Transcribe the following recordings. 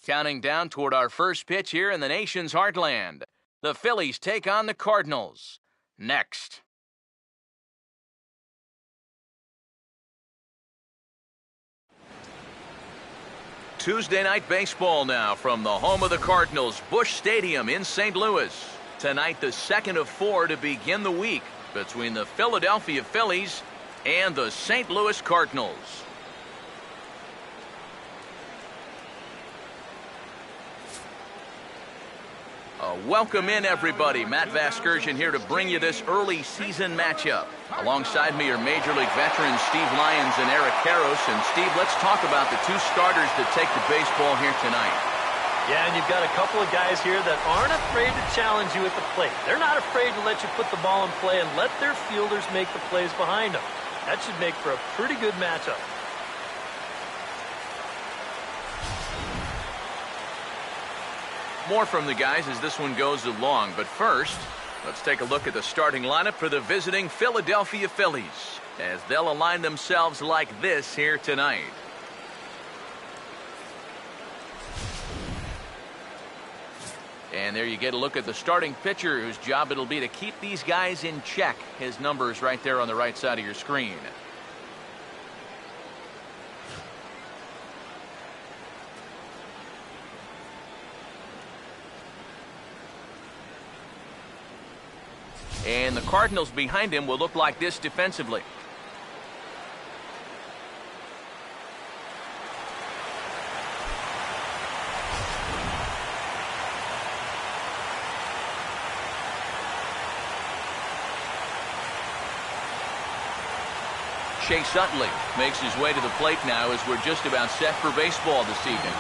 Counting down toward our first pitch here in the nation's heartland. The Phillies take on the Cardinals. Next. Tuesday night baseball now from the home of the Cardinals, Busch Stadium in St. Louis. Tonight, the second of 4 to begin the week between the Philadelphia Phillies and the St. Louis Cardinals. Welcome in, everybody. Matt Vasgersian here to bring you this early season matchup. Alongside me are Major League veterans Steve Lyons and Eric Karros. And Steve, let's talk about the two starters that take the baseball here tonight. Yeah, and you've got a couple of guys here that aren't afraid to challenge you at the plate. They're not afraid to let you put the ball in play and let their fielders make the plays behind them. That should make for a pretty good matchup. More from the guys as this one goes along, but first, let's take a look at the starting lineup for the visiting Philadelphia Phillies as they'll align themselves like this here tonight. And there you get a look at the starting pitcher whose job it'll be to keep these guys in check. His number is right there on the right side of your screen. And the Cardinals behind him will look like this defensively. Chase Utley makes his way to the plate now as we're just about set for baseball this evening.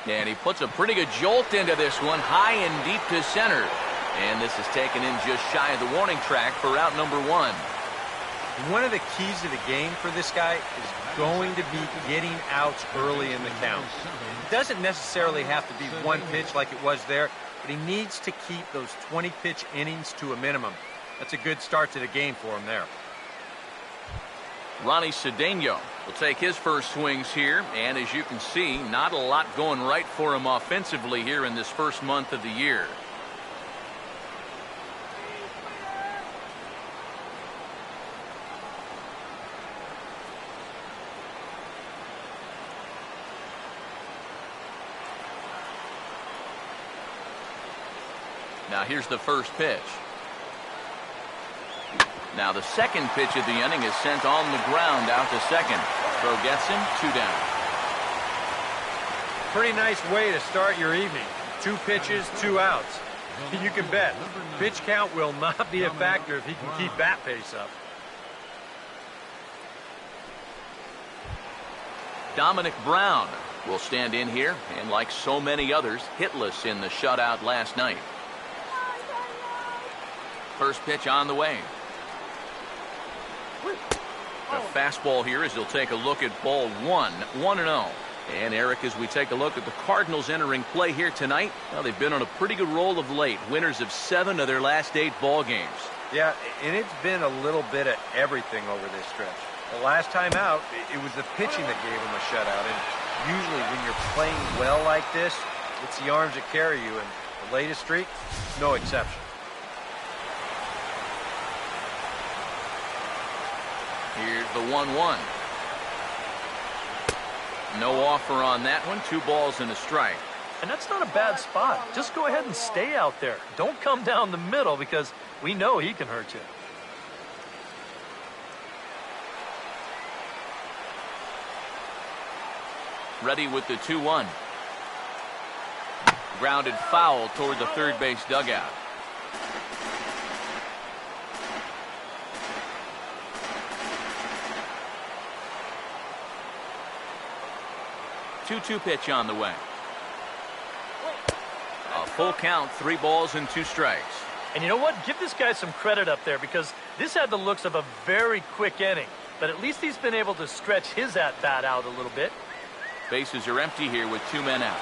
And he puts a pretty good jolt into this one, high and deep to center. And this is taken in just shy of the warning track for out number 1. One of the keys to the game for this guy is going to be getting outs early in the count. It doesn't necessarily have to be one pitch like it was there, but he needs to keep those 20-pitch innings to a minimum. That's a good start to the game for him there. Ronnie Cedeno will take his first swings here, and as you can see, not a lot going right for him offensively here in this first month of the year. Now here's the first pitch. Now the second pitch of the inning is sent on the ground out to second. Throw gets him, 2 down. Pretty nice way to start your evening. 2 pitches, 2 outs. You can bet pitch count will not be a factor if he can keep that pace up. Dominic Brown will stand in here, and like so many others, hitless in the shutout last night. First pitch on the way. A fastball here as he'll take a look at ball 1, 1-0. And Eric, as we take a look at the Cardinals entering play here tonight, well, they've been on a pretty good roll of late. Winners of 7 of their last 8 ball games. Yeah, and it's been a little bit of everything over this stretch. The last time out, it was the pitching that gave them a shutout. And usually when you're playing well like this, it's the arms that carry you. And the latest streak, no exception. Here's the 1-1. No offer on that one. 2 balls and a strike. And that's not a bad spot. Just go ahead and stay out there. Don't come down the middle because we know he can hurt you. Ready with the 2-1. Grounded foul toward the third base dugout. Two-two pitch on the way. A full count, 3 balls and 2 strikes. And you know what? Give this guy some credit up there because this had the looks of a very quick inning. But at least he's been able to stretch his at-bat out a little bit. Bases are empty here with 2 men out.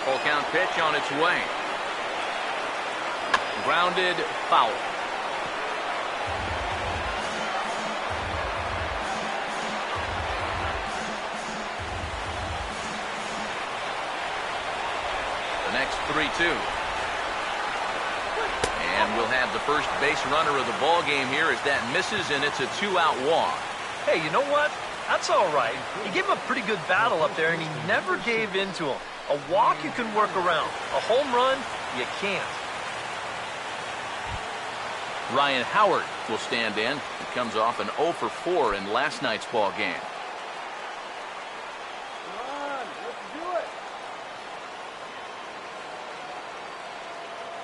Full count pitch on its way. Grounded, foul. The next 3-2. And we'll have the first base runner of the ball game here as that misses, and it's a 2-out walk. Hey, you know what? That's all right. He gave him a pretty good battle up there, and he never gave in to him. A walk you can work around. A home run, you can't. Ryan Howard will stand in. He comes off an 0 for 4 in last night's ball game.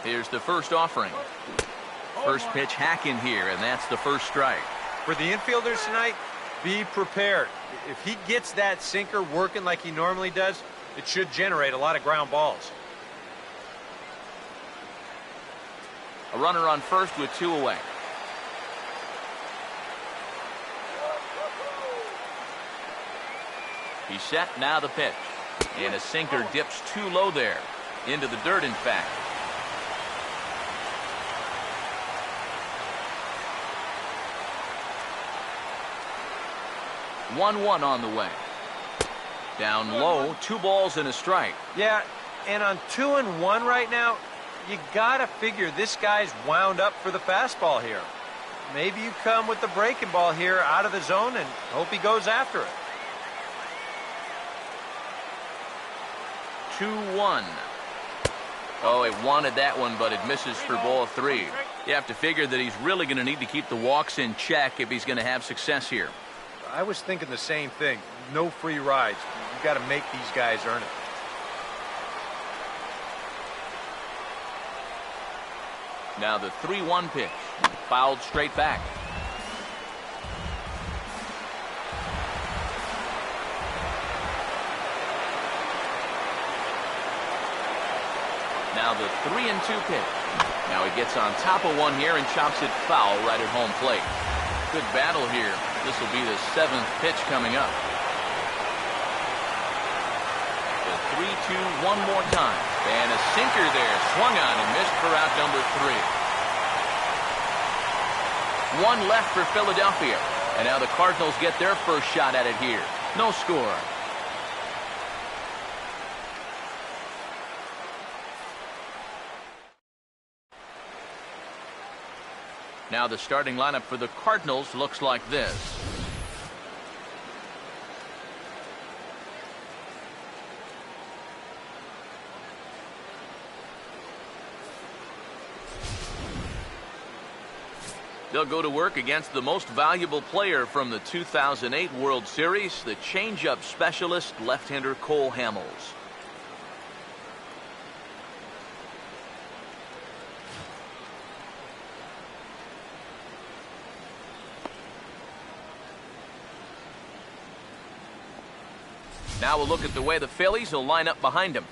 Here's the first offering. First pitch hack in here, and that's the first strike. For the infielders tonight, be prepared. If he gets that sinker working like he normally does, it should generate a lot of ground balls. A runner on first with 2 away. He's set, now the pitch. And a sinker dips too low there. Into the dirt, in fact. 1-1 on the way. Down low, 2 balls and a strike. Yeah, and on 2-1 right now, you gotta figure this guy's wound up for the fastball here. Maybe you come with the breaking ball here out of the zone and hope he goes after it. 2-1. Oh, it wanted that one, but it misses for ball 3. You have to figure that he's really going to need to keep the walks in check if he's going to have success here. I was thinking the same thing. No free rides. You got to make these guys earn it. Now the 3-1 pitch. Fouled straight back. Now the 3-2 pitch. Now he gets on top of one here and chops it foul right at home plate. Good battle here. This will be the 7th pitch coming up. The 3-2 one more time. And a sinker there. Swung on and missed for out number 3. 1 left for Philadelphia. And now the Cardinals get their first shot at it here. No score. Now the starting lineup for the Cardinals looks like this. They'll go to work against the most valuable player from the 2008 World Series, the changeup specialist left-hander Cole Hamels. Now we'll look at the way the Phillies will line up behind him.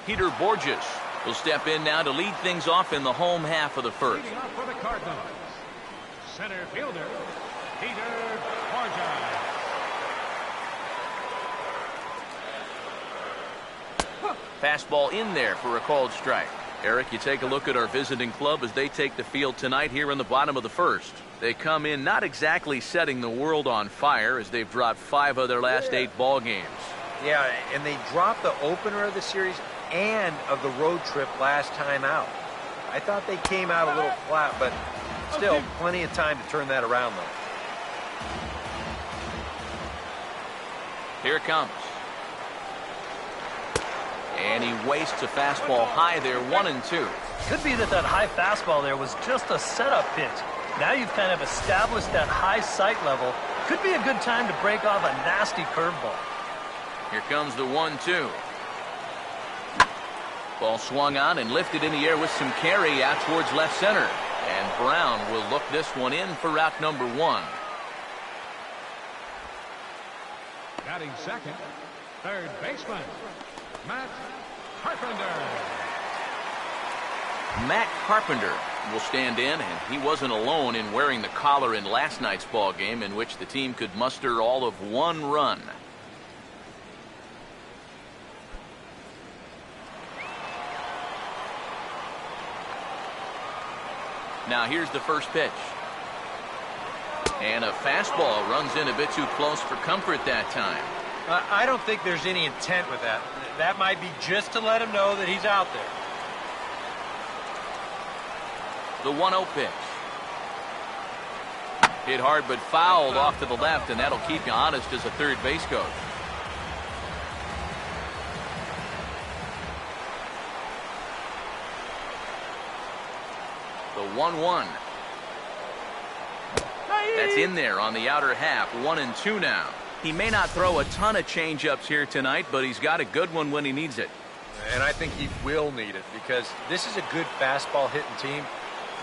Peter Borges will step in now to lead things off in the home half of the first. Leading off for the Cardinals, center fielder, Peter Borges. Fastball in there for a called strike. Eric, you take a look at our visiting club as they take the field tonight here in the bottom of the first. They come in not exactly setting the world on fire as they've dropped 5 of their last 8 ball games. Yeah, and they dropped the opener of the series and of the road trip last time out. I thought they came out a little flat, but still plenty of time to turn that around, though. Here it comes. And he wastes a fastball high there, 1-2. Could be that high fastball there was just a setup pitch. Now you've kind of established that high sight level. Could be a good time to break off a nasty curveball. Here comes the 1-2. Ball swung on and lifted in the air with some carry out towards left center. And Brown will look this one in for route number 1. Batting second, third baseman, Matt Carpenter. Matt Carpenter will stand in, and he wasn't alone in wearing the collar in last night's ball game, in which the team could muster all of 1 run. Now here's the first pitch. And a fastball runs in a bit too close for comfort that time. I don't think there's any intent with that. That might be just to let him know that he's out there. The 1-0 pitch. Hit hard but fouled off to the left, and that'll keep you honest as a third base coach. The 1-1. That's in there on the outer half. 1-2 now. He may not throw a ton of changeups here tonight, but he's got a good one when he needs it. And I think he will need it, because this is a good fastball hitting team.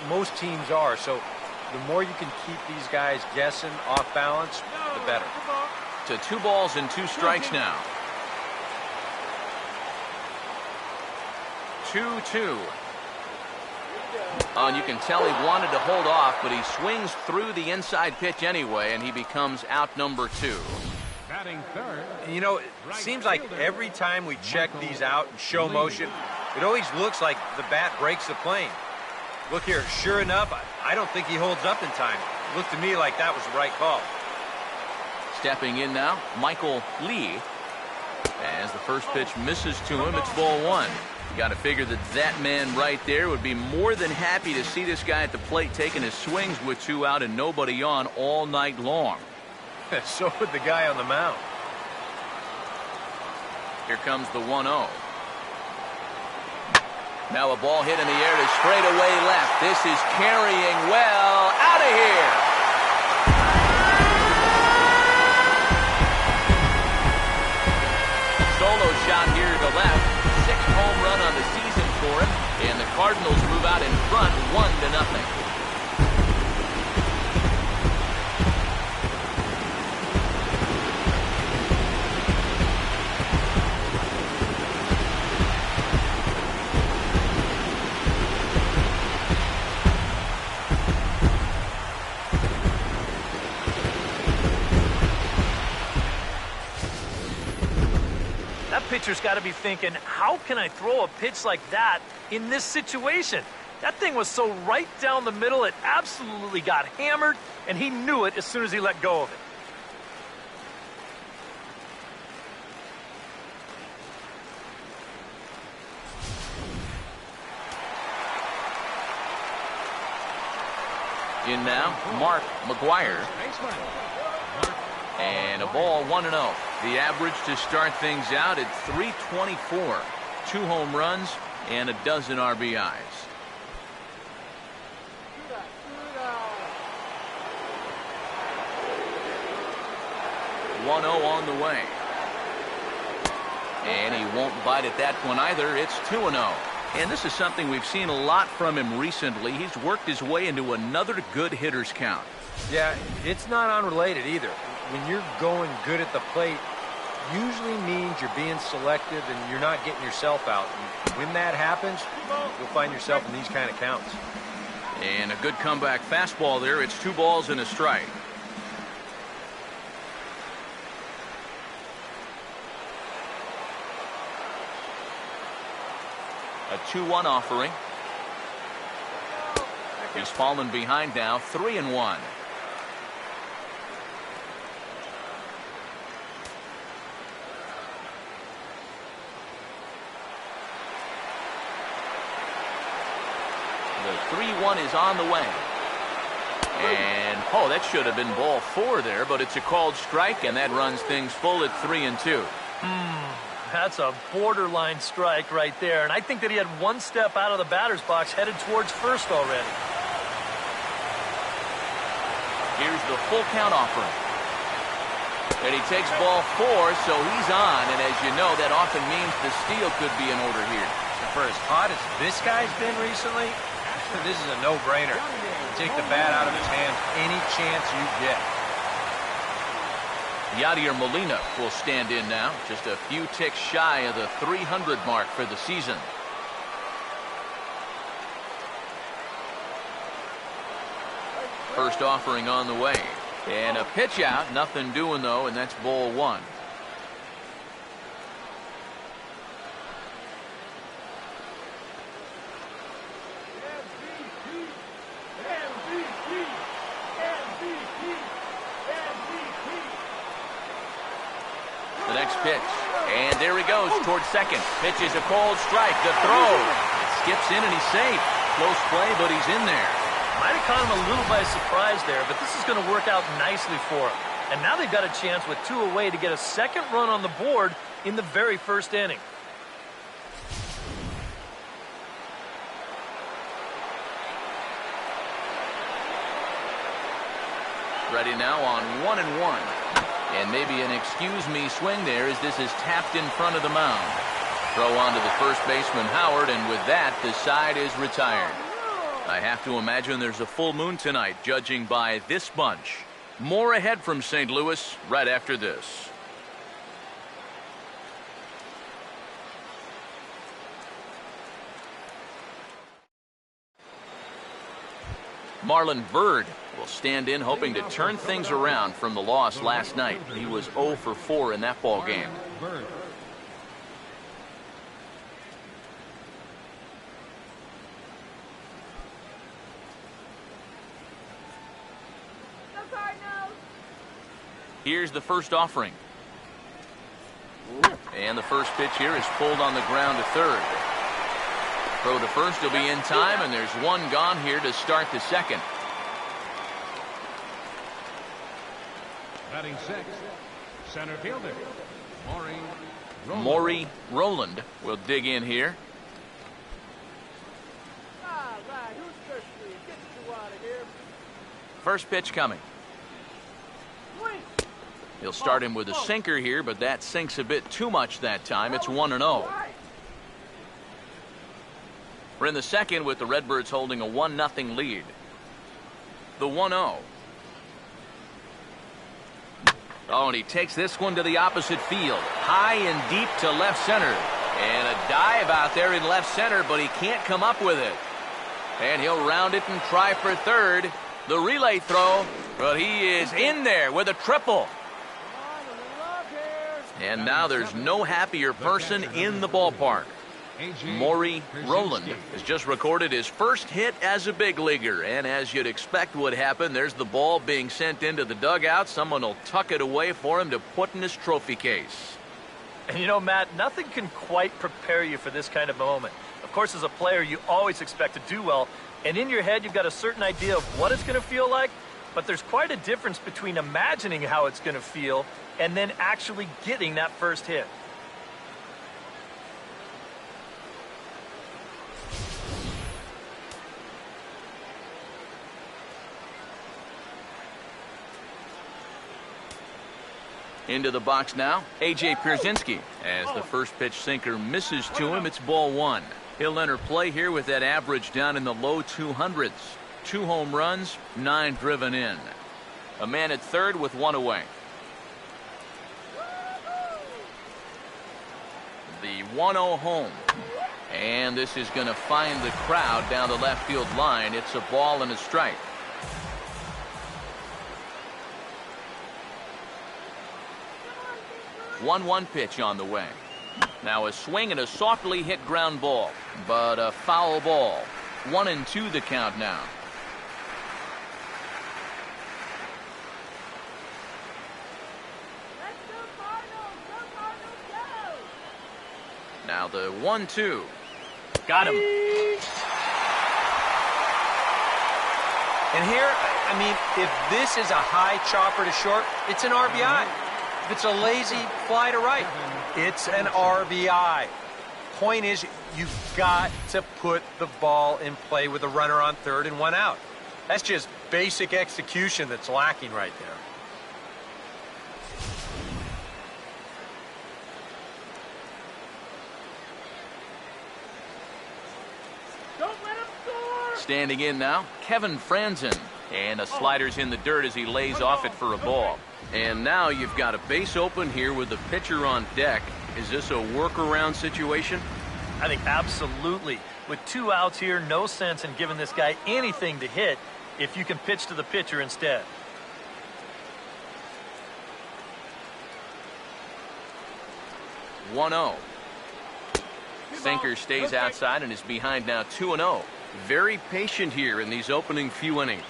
Most teams are, so the more you can keep these guys guessing, off balance, the better. To 2 balls and 2 strikes now. 2-2. And you can tell he wanted to hold off, but he swings through the inside pitch anyway, and he becomes out number 2. Batting third. You know, it seems like every time we check these out in show motion, it always looks like the bat breaks the plane. Look here, sure enough, I don't think he holds up in time. It looked to me like that was the right call. Stepping in now, Michael Lee. As the first pitch misses to him, it's ball 1. You got to figure that man right there would be more than happy to see this guy at the plate taking his swings with 2 out and nobody on all night long. So would the guy on the mound. Here comes the 1-0. Now a ball hit in the air to straightaway left. This is carrying well. Out of here. Solo shot here to left. 6th home run on the season for him. And the Cardinals move out in front 1-0. Pitcher's got to be thinking, how can I throw a pitch like that in this situation? That thing was so right down the middle, it absolutely got hammered, and he knew it as soon as he let go of it. In now, Mark McGuire. And a ball 1-0. The average to start things out at .324. 2 home runs and a dozen RBIs. .1-0 on the way. And he won't bite at that one either. It's 2-0. And this is something we've seen a lot from him recently. He's worked his way into another good hitter's count. Yeah, it's not unrelated either. When you're going good at the plate, usually means you're being selective and you're not getting yourself out. And when that happens, you'll find yourself in these kind of counts. And a good comeback fastball there. It's 2 balls and a strike. A 2-1 offering. He's fallen behind now, 3-1. The 3-1 is on the way. And, oh, that should have been ball 4 there, but it's a called strike, and that runs things full at 3-2. That's a borderline strike right there, and I think that he had 1 step out of the batter's box headed towards first already. Here's the full count offering. And he takes ball 4, so he's on, and as you know, that often means the steal could be in order here. For as hot as this guy's been recently, this is a no-brainer. Take the bat out of his hands any chance you get. Yadier Molina will stand in now, just a few ticks shy of the 300 mark for the season. First offering on the way. And a pitch out. Nothing doing, though, and that's ball one. The next pitch. And there he goes towards second. Pitch is a cold strike. The throw. It skips in and he's safe. Close play, but he's in there. Might have caught him a little by surprise there, but this is going to work out nicely for him. And now they've got a chance with 2 away to get a second run on the board in the very first inning. Ready now on 1-1. And maybe an excuse me swing there as this is tapped in front of the mound. Throw on to the first baseman Howard, and with that the side is retired. I have to imagine there's a full moon tonight, judging by this bunch. More ahead from St. Louis right after this. Marlon Byrd will stand in, hoping to turn things around from the loss last night. He was 0 for 4 in that ball game. Here's the first offering. And the first pitch here is pulled on the ground to third. Throw to first will be in time, and there's one gone here to start the second. Batting sixth, center fielder, Maury Rowland will dig in here. First pitch coming. He'll start him with a sinker here, but that sinks a bit too much that time. It's 1-0. We're in the second with the Redbirds holding a 1-0 lead. The 1-0. Oh, and he takes this one to the opposite field. High and deep to left center. And a dive out there in left center, but he can't come up with it. And he'll round it and try for third. The relay throw, but he is in there with a triple. And now there's no happier person in the ballpark. Maury Rowland has just recorded his first hit as a big leaguer, and as you'd expect would happen, there's the ball being sent into the dugout. Someone will tuck it away for him to put in his trophy case. And you know, Matt, nothing can quite prepare you for this kind of moment. Of course, as a player, you always expect to do well, and in your head, you've got a certain idea of what it's going to feel like, but there's quite a difference between imagining how it's going to feel and then actually getting that first hit. Into the box now, A.J. Pierzynski. As the first pitch sinker misses to him, it's ball one. He'll enter play here with that average down in the low 200s. 2 home runs, 9 driven in. A man at third with 1 away. The 1-0 home. And this is going to find the crowd down the left field line. It's a ball and a strike. One pitch on the way. Now a swing and a softly hit ground ball, but a foul ball. 1-2 the count now. Now the 1-2. Got him. And here, I mean, if this is a high chopper to short, it's an RBI. If it's a lazy fly to right, it's an RBI. Point is, you've got to put the ball in play with a runner on third and 1 out. That's just basic execution that's lacking right there. Standing in now, Kevin Franzen. And a slider's in the dirt as he lays off it for a ball. And now you've got a base open here with the pitcher on deck. Is this a workaround situation? I think absolutely. With 2 outs here, no sense in giving this guy anything to hit. if you can pitch to the pitcher instead. One 0. Sinker stays outside and is behind now 2-0. Very patient here in these opening few innings.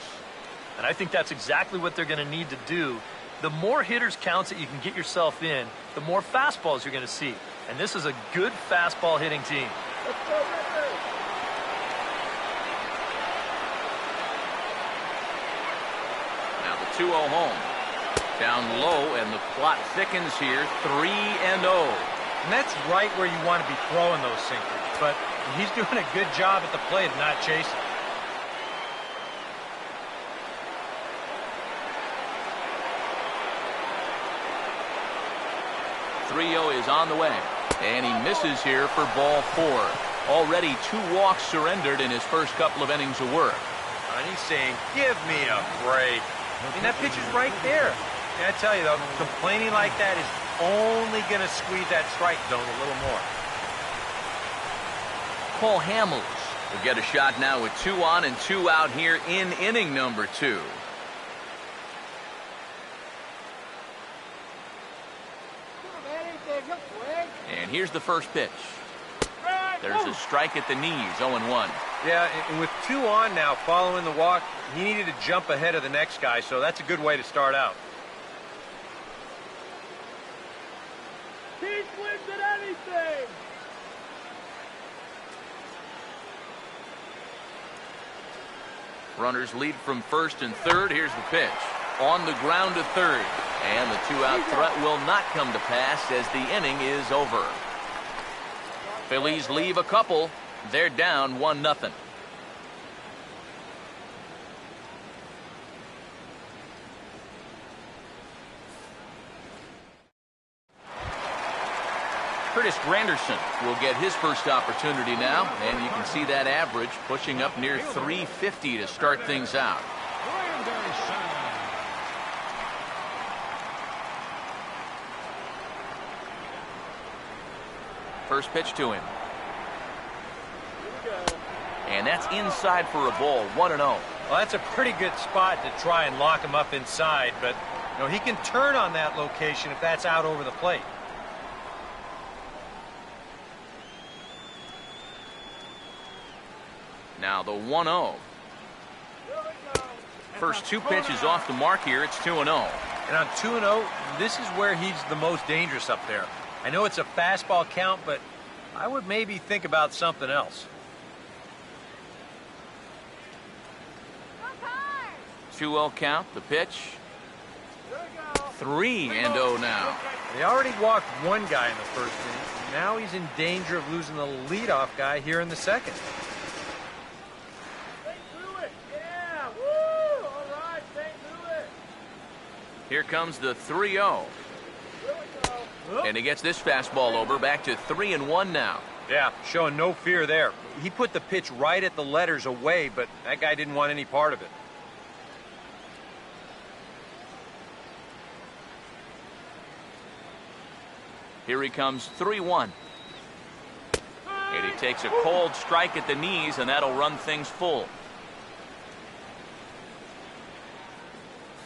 And I think that's exactly what they're going to need to do. The more hitters counts that you can get yourself in, the more fastballs you're going to see. And this is a good fastball hitting team. Now the 2-0 home. Down low, and the plot thickens here. 3-0. And that's right where you want to be throwing those sinkers. But he's doing a good job at the plate of not chasing. 3-0 is on the way. And he misses here for ball 4. Already 2 walks surrendered in his first couple of innings of work. And he's saying, give me a break. I mean, that pitch is right there. And I tell you, though, complaining like that is only going to squeeze that strike zone a little more. Cole Hamels will get a shot now with 2 on and 2 out here in inning number 2. And here's the first pitch. There's a strike at the knees, 0-1. Yeah, and with 2 on now following the walk, he needed to jump ahead of the next guy, so that's a good way to start out. He swings at anything. Runners lead from first and third. Here's the pitch. On the ground to third. And the 2-out threat will not come to pass as the inning is over. Phillies leave a couple. They're down 1-0. Curtis Granderson will get his first opportunity now, and you can see that average pushing up near 350 to start things out. First pitch to him. And that's inside for a ball, 1-0. Well, that's a pretty good spot to try and lock him up inside, but you know, he can turn on that location if that's out over the plate. Now the 1-0. First 2 pitches off the mark here. It's 2-0. And on 2-0, this is where he's the most dangerous up there. I know it's a fastball count, but I would maybe think about something else. 2-0 count, the pitch. 3-0 now. They already walked 1 guy in the first inning. Now he's in danger of losing the leadoff guy here in the second. Here comes the 3-0. And he gets this fastball over, back to 3-1 now. Yeah, showing no fear there. He put the pitch right at the letters away, but that guy didn't want any part of it. Here he comes, 3-1. And he takes a cold strike at the knees, and that'll run things full.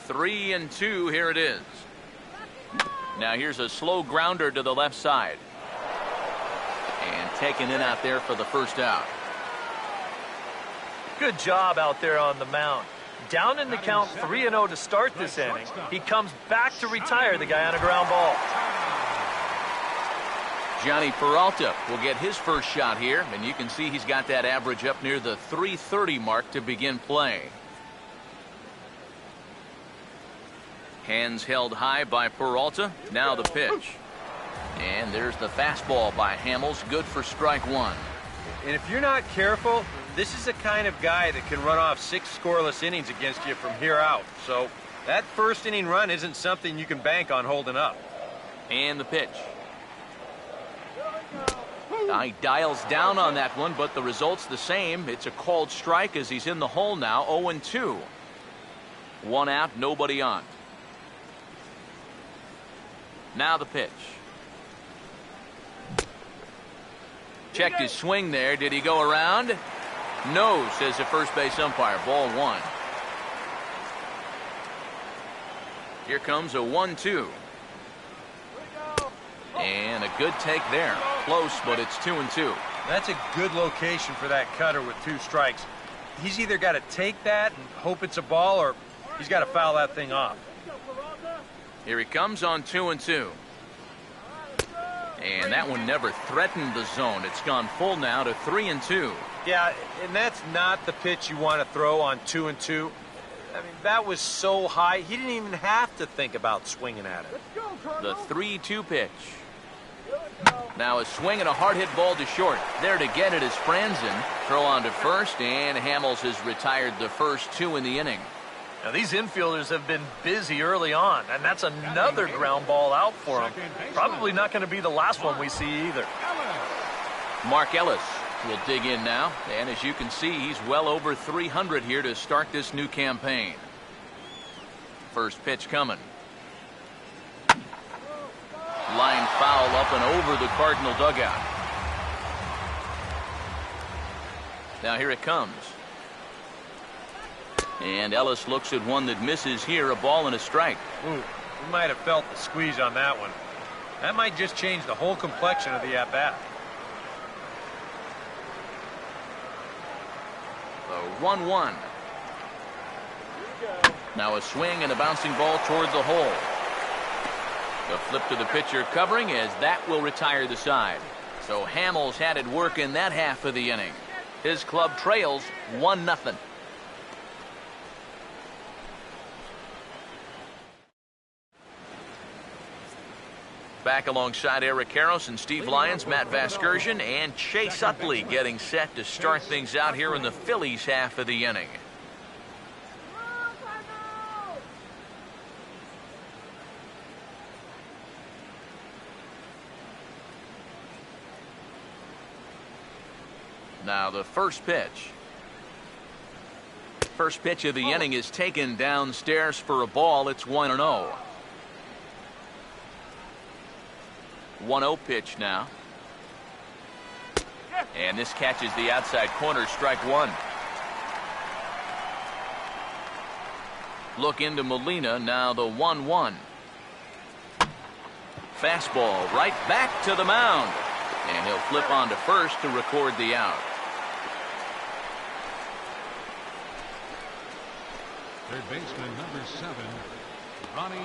3-2, here it is. Now here's a slow grounder to the left side. And taken in out there for the first out. Good job out there on the mound. Down in the count, 3-0 to start this inning. He comes back to retire the guy on a ground ball. Johnny Peralta will get his first shot here, and you can see he's got that average up near the 330 mark to begin play. Hands held high by Peralta. Now the pitch. And there's the fastball by Hamels. Good for strike 1. And if you're not careful, this is the kind of guy that can run off 6 scoreless innings against you from here out. So that first inning run isn't something you can bank on holding up. And the pitch. He dials down on that one, but the result's the same. It's a called strike as he's in the hole now, 0-2. 1 out, nobody on. Now the pitch. Checked his swing there. Did he go around? No, says the first base umpire. Ball 1. Here comes a 1-2. And a good take there. Close, but it's 2-2. That's a good location for that cutter with 2 strikes. He's either got to take that and hope it's a ball, or he's got to foul that thing off. Here he comes on 2-2. And that one never threatened the zone. It's gone full now to 3-2. Yeah, and that's not the pitch you want to throw on 2-2. I mean, that was so high, he didn't even have to think about swinging at it. The 3-2 pitch. Now a swing and a hard hit ball to short. There to get it is Franzen. Throw on to first, and Hamels has retired the first 2 in the inning. Now these infielders have been busy early on, and that's another ground ball out for them. Probably not going to be the last one we see either. Mark Ellis will dig in now, and as you can see, he's well over 300 here to start this new campaign. First pitch coming. Line foul up and over the Cardinal dugout. Now here it comes. And Ellis looks at one that misses here, a ball and a strike. Ooh, we might have felt the squeeze on that one. That might just change the whole complexion of the at-bat. The 1-1. Now a swing and a bouncing ball toward the hole. The flip to the pitcher covering as that will retire the side. So Hamels had it work in that half of the inning. His club trails 1-0. Back alongside Eric Karros and Steve Lyons, Matt Vasgersian, and Chase Utley getting set to start things out here in the Phillies half of the inning. Now the first pitch. First pitch of the inning is taken downstairs for a ball. It's 1-0. 1-0 pitch now. And this catches the outside corner, strike 1. Look into Molina, now the 1-1. Fastball right back to the mound. And he'll flip on to first to record the out. Third baseman number 7, Ronnie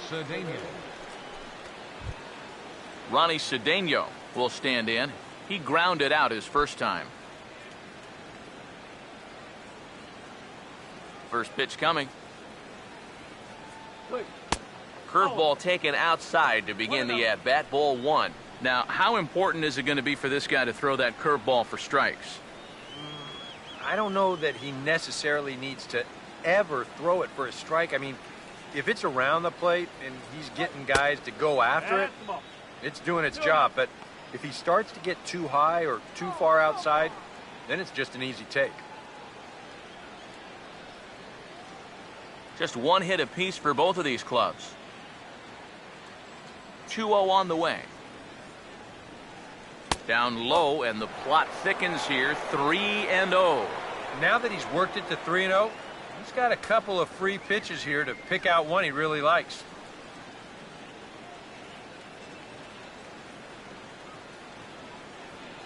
Cedeno. Ronnie Cedeno will stand in. He grounded out his first time. First pitch coming. Curveball taken outside to begin the at-bat. Ball 1. Now, how important is it going to be for this guy to throw that curveball for strikes? I don't know that he necessarily needs to ever throw it for a strike. I mean, if it's around the plate and he's getting guys to go after it, it's doing its job. But if he starts to get too high or too far outside, then it's just an easy take. Just one hit apiece for both of these clubs. 2-0 on the way. Down low, and the plot thickens here. 3-0. Now that he's worked it to 3-0, he's got a couple of free pitches here to pick out one he really likes.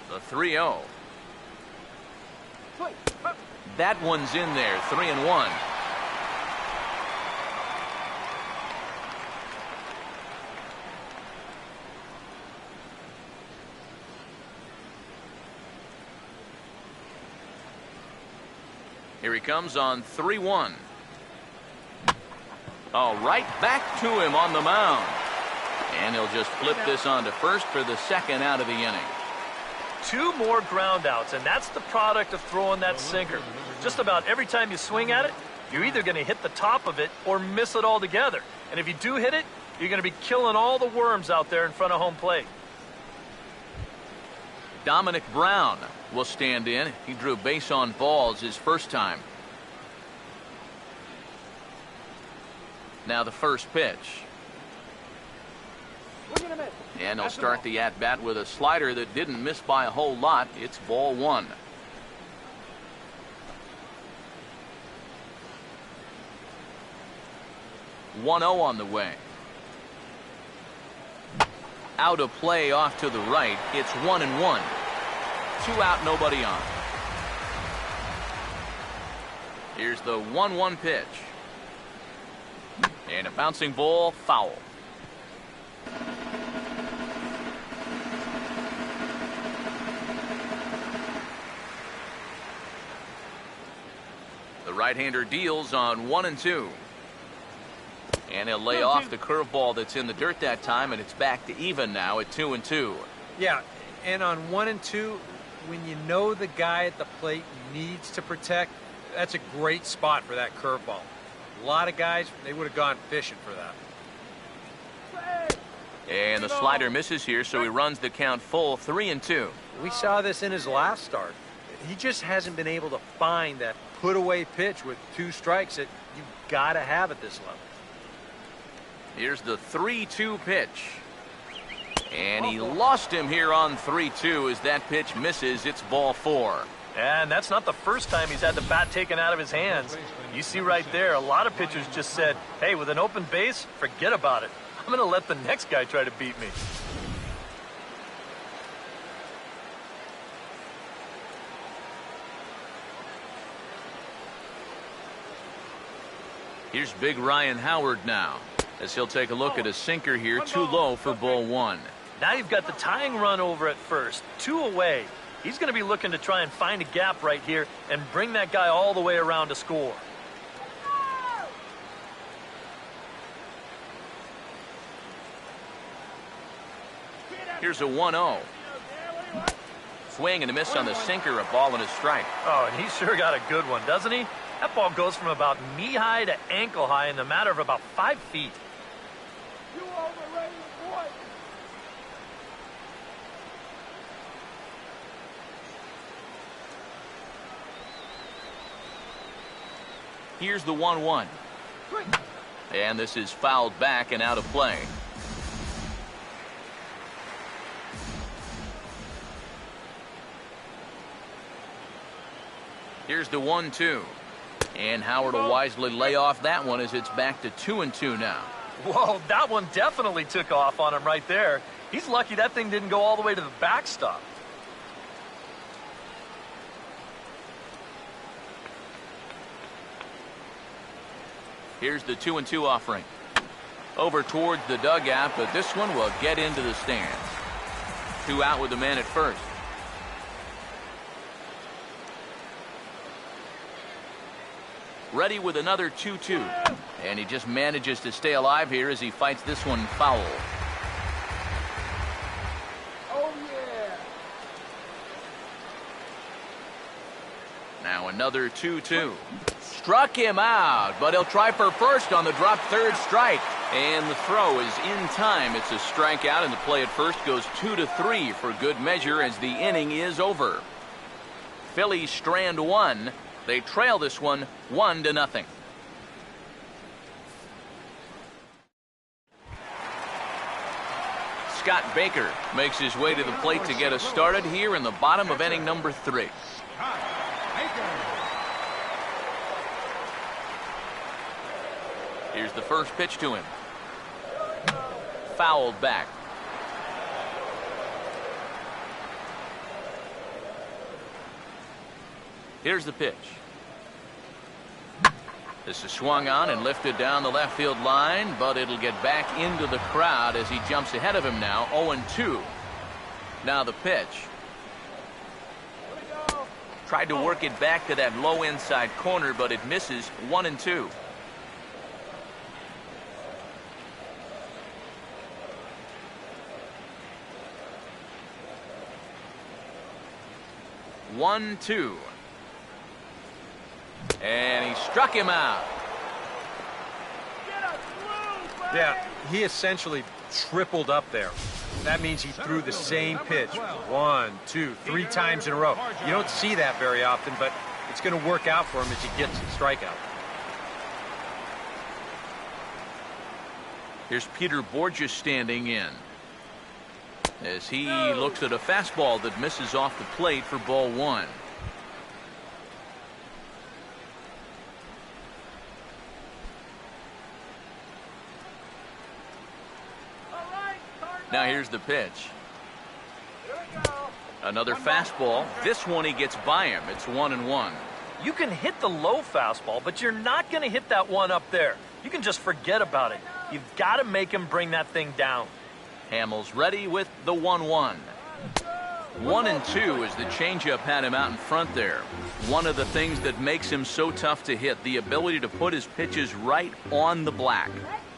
The 3-0. That one's in there. 3-1. Here he comes on 3-1. Oh, right back to him on the mound. And he'll just flip this on to first for the second out of the inning. 2 more ground outs, and that's the product of throwing that sinker. Just about every time you swing at it, you're either going to hit the top of it or miss it altogether. And if you do hit it, you're going to be killing all the worms out there in front of home plate. Dominic Brown will stand in. He drew base on balls his first time. Now the first pitch. And he'll start the at-bat with a slider that didn't miss by a whole lot. It's ball 1. 1-0 on the way. Out of play off to the right. It's 1-1. 2 out, nobody on. Here's the 1-1 pitch. And a bouncing ball, foul. The right-hander deals on 1-2. And he'll lay off the curveball that's in the dirt that time, and it's back to even now at 2-2. Yeah, and on 1-2, when you know the guy at the plate needs to protect, that's a great spot for that curveball. A lot of guys, they would have gone fishing for that. And the slider misses here, so he runs the count full, 3-2. We saw this in his last start. He just hasn't been able to find that put-away pitch with 2 strikes that you've got to have at this level. Here's the 3-2 pitch. And he lost him here on 3-2 as that pitch misses. It's ball 4. And that's not the first time he's had the bat taken out of his hands. You see right there, a lot of pitchers just said, hey, with an open base, forget about it. I'm going to let the next guy try to beat me. Here's big Ryan Howard now, as he'll take a look at a sinker here, too low for ball 1. Now you've got the tying run over at first, 2 away. He's going to be looking to try and find a gap right here and bring that guy all the way around to score. Here's a 1-0. Swing and a miss on the sinker, a ball and a strike. Oh, and he sure got a good one, doesn't he? That ball goes from about knee-high to ankle-high in the matter of about 5 feet. You overrated, boy. Here's the 1-1. And this is fouled back and out of play. Here's the 1-2. And Howard will wisely lay off that one as it's back to 2-2 now. Whoa, that one definitely took off on him right there. He's lucky that thing didn't go all the way to the backstop. Here's the 2-2 offering. Over towards the dugout, but this one will get into the stands. 2 out with the man at first. Ready with another 2-2. And he just manages to stay alive here as he fights this one foul. Oh, yeah. Now another 2-2. Struck him out, but he'll try for first on the drop third strike. And the throw is in time. It's a strikeout, and the play at first goes 2-3 for good measure as the inning is over. Phillies strand 1. They trail this one 1-0. Scott Baker makes his way to the plate to get us started here in the bottom of inning number 3. Here's the first pitch to him. Fouled back. Here's the pitch. This is swung on and lifted down the left field line, but it'll get back into the crowd as he jumps ahead of him now, 0-2. Now the pitch. Tried to work it back to that low inside corner, but it misses, 1-2. One-two. And he struck him out. Yeah, he essentially tripled up there. That means he threw the same pitch 1, 2, 3 times in a row. You don't see that very often, but it's going to work out for him as he gets the strikeout. Here's Peter Borges standing in as he looks at a fastball that misses off the plate for ball 1. Now here's the pitch. Another fastball. This one he gets by him. It's 1-1. You can hit the low fastball, but you're not going to hit that one up there. You can just forget about it. You've got to make him bring that thing down. Hamels ready with the 1-1. 1-2 as the changeup had him out in front there. One of the things that makes him so tough to hit, the ability to put his pitches right on the black.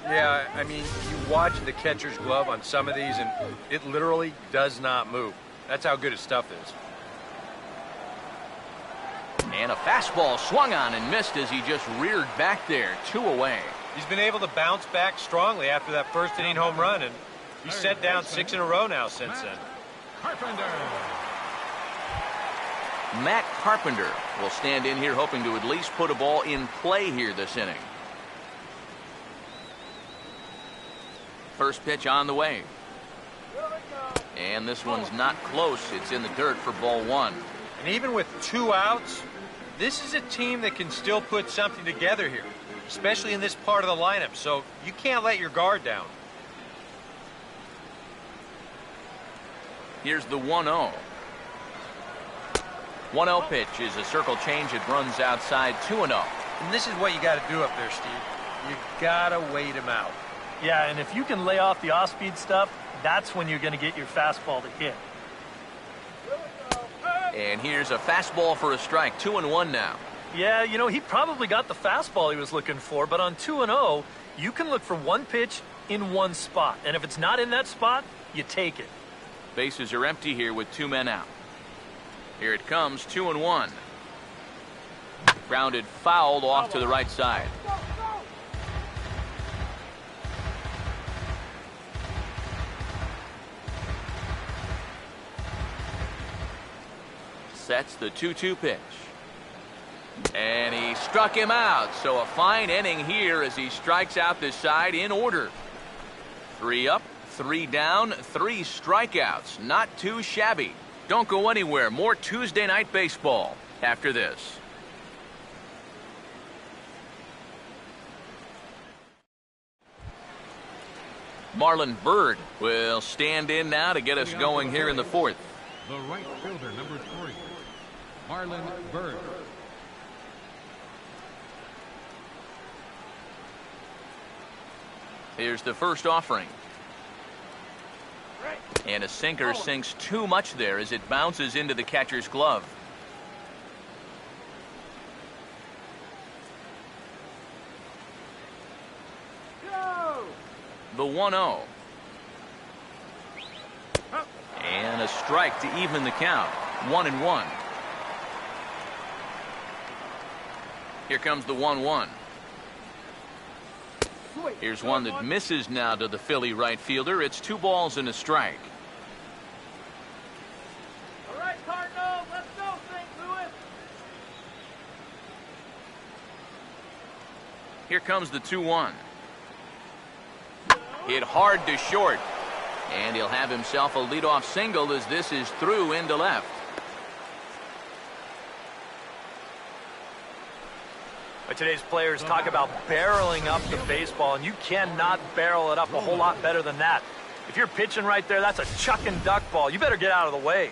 Yeah, I mean, you watch the catcher's glove on some of these, and it literally does not move. That's how good his stuff is. And a fastball swung on and missed as he just reared back there. 2 away. He's been able to bounce back strongly after that first inning home run, and he's set down 6 in a row now since then. Carpenter. Matt Carpenter will stand in here hoping to at least put a ball in play here this inning. First pitch on the way. And this one's not close. It's in the dirt for ball 1. And even with 2 outs, this is a team that can still put something together here, especially in this part of the lineup, so you can't let your guard down. Here's the 1-0. 1-0 pitch is a circle change. It runs outside 2-0. And this is what you got to do up there, Steve. You got to wait him out. Yeah, and if you can lay off the off-speed stuff, that's when you're going to get your fastball to hit. And here's a fastball for a strike. 2-1 now. Yeah, you know, he probably got the fastball he was looking for, but on 2-0, you can look for one pitch in one spot. And if it's not in that spot, you take it. Bases are empty here with 2 men out. Here it comes, 2-1. Grounded fouled off to the right side. Sets the 2-2 pitch. And he struck him out. So a fine inning here as he strikes out this side in order. 3 up, 3 down, 3 strikeouts. Not too shabby. Don't go anywhere. More Tuesday Night Baseball after this. Marlon Byrd will stand in now to get us going here in the 4th. The right fielder, number 3, Marlon Byrd. Here's the first offering. And a sinker sinks too much there as it bounces into the catcher's glove. The 1-0. And a strike to even the count. 1-1. Here comes the 1-1. Here's one that misses now to the Philly right fielder. It's 2 balls and a strike. All right, Cardinals, let's go, St. Louis. Here comes the 2-1. Hit hard to short. And he'll have himself a leadoff single as this is through into left. But today's players talk about barreling up the baseball, and you cannot barrel it up a whole lot better than that. If you're pitching right there, that's a chuck and duck ball. You better get out of the way.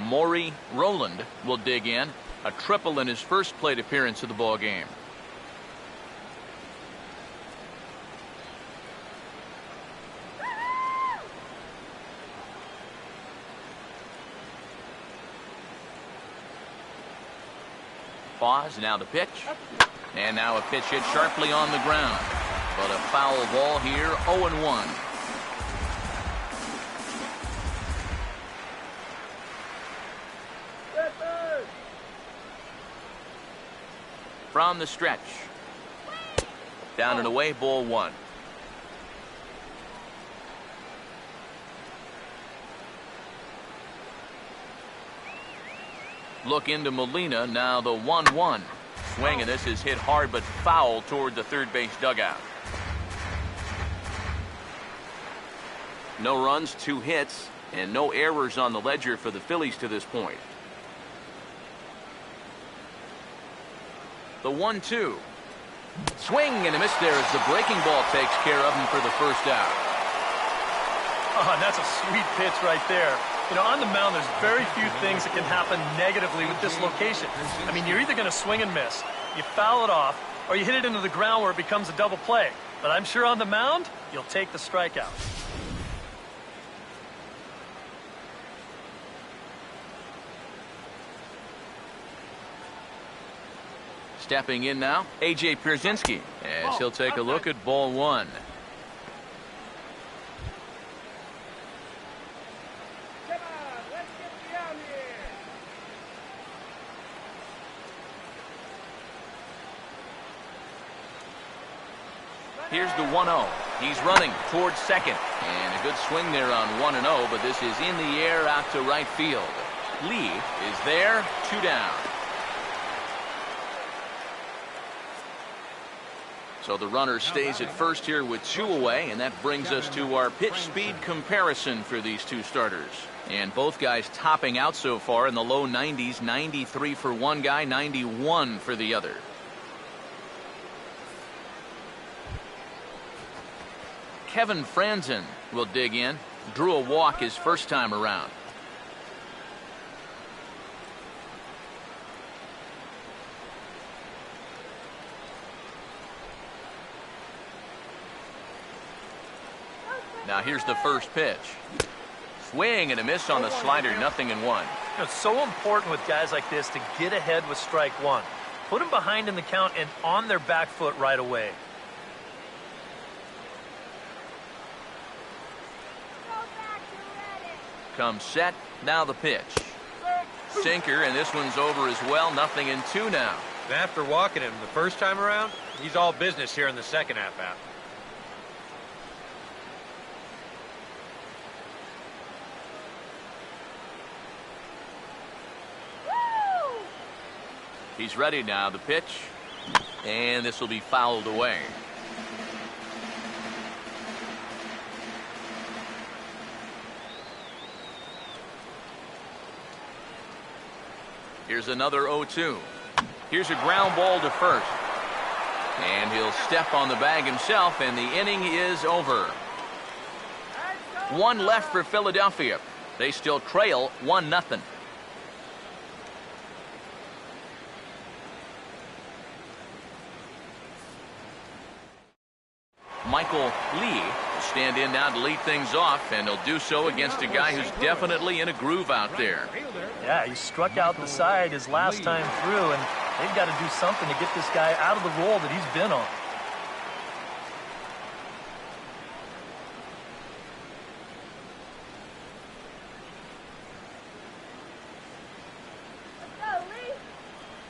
Maury Rowland will dig in. A triple in his first plate appearance of the ball game. Pause, now the pitch. And now a pitch hit sharply on the ground. But a foul ball here, 0-1. From the stretch. Down and away, ball 1. Look into Molina, now the 1-1. Swing, and this is hit hard but foul toward the third base dugout. No runs, 2 hits, and no errors on the ledger for the Phillies to this point. The 1-2. Swing and a miss there as the breaking ball takes care of him for the first out. Oh, and that's a sweet pitch right there. You know, on the mound, there's very few things that can happen negatively with this location. I mean, you're either going to swing and miss, you foul it off, or you hit it into the ground where it becomes a double play. But I'm sure on the mound, you'll take the strikeout. Stepping in now, A.J. Pierzynski, as he'll take a look at ball one. Come on, let's get down here. Here's the 1-0. He's running towards second. And a good swing there on 1-0, but this is in the air out to right field. Lee is there, 2 down. So the runner stays at first here with 2 away, and that brings us to our pitch speed comparison for these two starters. And both guys topping out so far in the low 90s, 93 for one guy, 91 for the other. Kevin Franzen will dig in. Drew a walk his first time around. Now here's the first pitch. Swing and a miss on the slider, 0-1. You know, it's so important with guys like this to get ahead with strike one. Put them behind in the count and on their back foot right away. Comes set, now the pitch. Sinker, and this one's over as well, 0-2 now. And after walking him the first time around, he's all business here in the second half out. He's ready now, the pitch. And this will be fouled away. Here's another 0-2. Here's a ground ball to first. And he'll step on the bag himself, and the inning is over. 1 left for Philadelphia. They still trail 1-0. Michael Lee will stand in now to lead things off, and he'll do so against a guy who's definitely in a groove out there. Yeah, he struck out the side his last time through, and they've got to do something to get this guy out of the role that he's been on.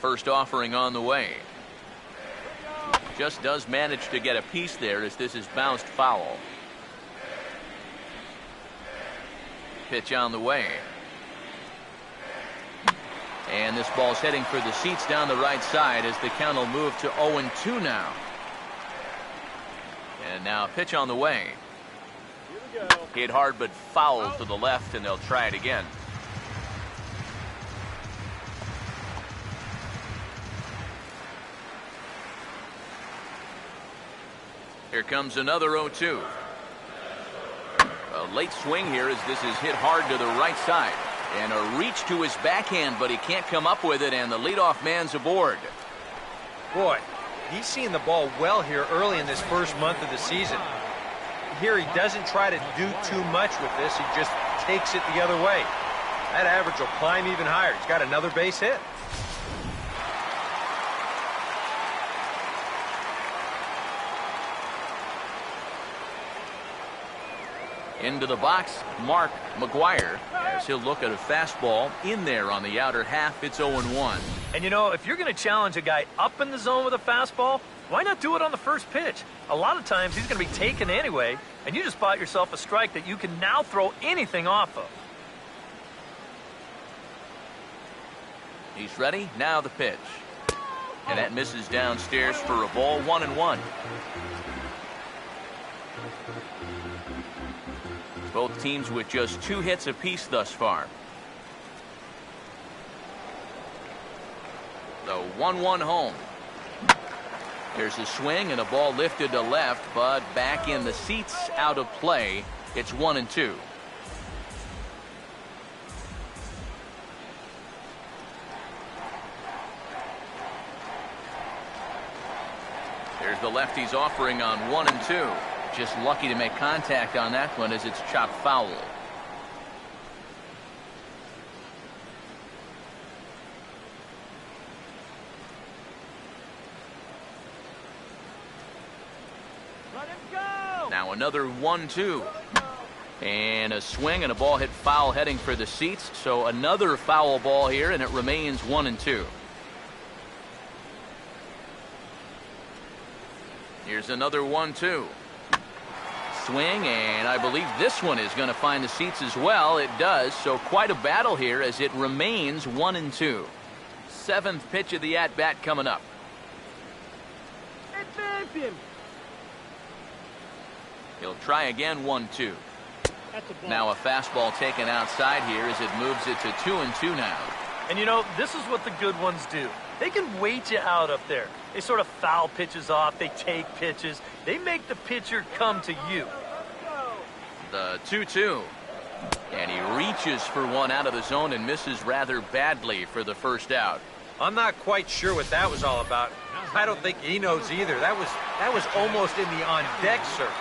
First offering on the way. Just does manage to get a piece there as this is bounced foul. Pitch on the way. And this ball's heading for the seats down the right side as the count will move to 0-2 now. And now a pitch on the way. Hit hard but foul to the left, and they'll try it again. Here comes another 0-2. A late swing here as this is hit hard to the right side. And a reach to his backhand, but he can't come up with it, and the leadoff man's aboard. Boy, he's seeing the ball well here early in this first month of the season. Here he doesn't try to do too much with this. He just takes it the other way. That average will climb even higher. He's got another base hit. Into the box, Mark McGuire, as he'll look at a fastball in there on the outer half. It's 0-1. And you know, if you're going to challenge a guy up in the zone with a fastball, why not do it on the first pitch? A lot of times he's going to be taken anyway, and you just bought yourself a strike that you can now throw anything off of. He's ready, now the pitch. And that misses downstairs for a ball, 1-1. Both teams with just 2 hits apiece thus far. The 1-1 home. There's a swing and a ball lifted to left, but back in the seats, out of play It's 1-2. Here's the lefty's offering on 1-2. Just lucky to make contact on that one as it's chopped foul. Let him go! Now another 1-2. And a swing and a ball hit foul heading for the seats. So another foul ball here, and it remains 1-2. Here's another 1-2. Swing, and I believe this one is going to find the seats as well. It does, so quite a battle here as it remains 1-2. Seventh pitch of the at-bat coming up. Advance him! He'll try again, 1-2. That's a ball. Now a fastball taken outside here as it moves it to 2-2 now. And you know, this is what the good ones do. They can wait you out up there. They sort of foul pitches off. They take pitches. They make the pitcher come to you. The 2-2. And he reaches for one out of the zone and misses rather badly for the first out. I'm not quite sure what that was all about. I don't think he knows either. That was almost in the on-deck circle.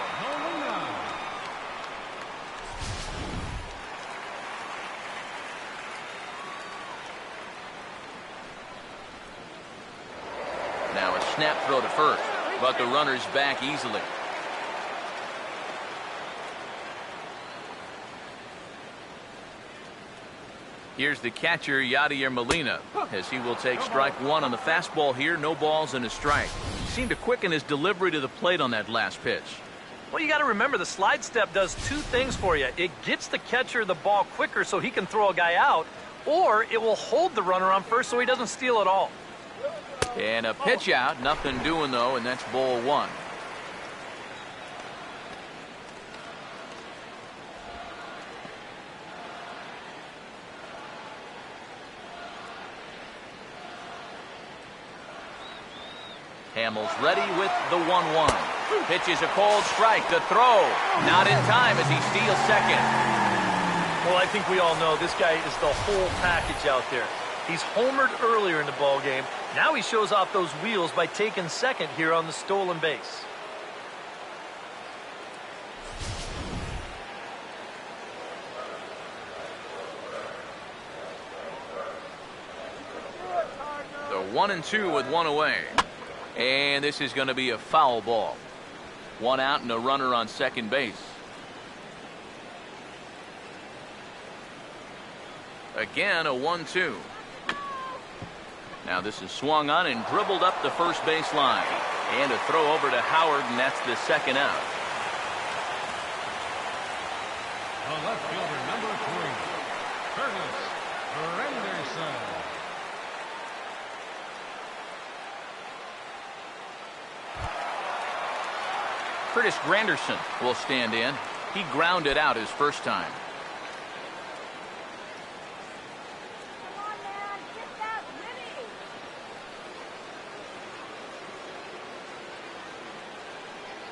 Now a snap throw to first, but the runner's back easily. Here's the catcher, Yadier Molina, as he will take strike one on the fastball here. No balls and a strike. He seemed to quicken his delivery to the plate on that last pitch. Well, you got to remember the slide step does two things for you. It gets the catcher the ball quicker so he can throw a guy out, or it will hold the runner on first so he doesn't steal it all. And a pitch out, nothing doing though, and that's ball one. Hamels ready with the 1-1. Pitches a cold strike. The throw not in time as he steals second. Well, I think we all know this guy is the whole package out there. He's homered earlier in the ball game. Now he shows off those wheels by taking second here on the stolen base. The 1-2 with one away. And this is going to be a foul ball. One out and a runner on second base. Again, a 1-2. Now this is swung on and dribbled up the first base line. And a throw over to Howard, and that's the second out. The left fielder, number 3, Curtis Granderson. Curtis Granderson will stand in. He grounded out his first time. Come on, man. Get that ready.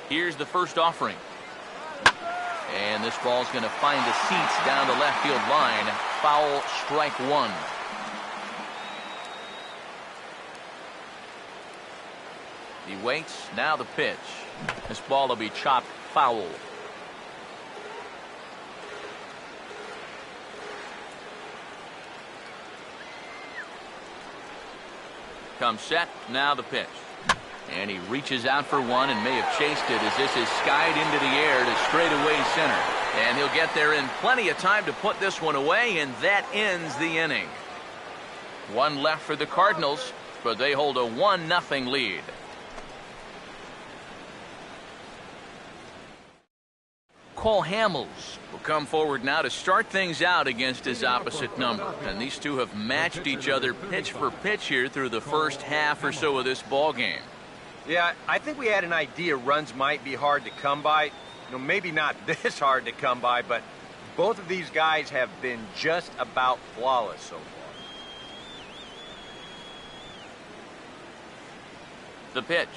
Here's the first offering. And this ball's going to find the seats down the left field line. Foul, strike one. He waits. Now the pitch. This ball will be chopped foul. Comes set. Now the pitch. And he reaches out for one and may have chased it as this is skied into the air to straightaway center. And he'll get there in plenty of time to put this one away, and that ends the inning. One left for the Cardinals, but they hold a 1-0 lead. Cole Hamels will come forward now to start things out against his opposite number. And these two have matched each other pitch for pitch here through the first half or so of this ball game. Yeah, I think we had an idea runs might be hard to come by. You know, maybe not this hard to come by, but both of these guys have been just about flawless so far. The pitch.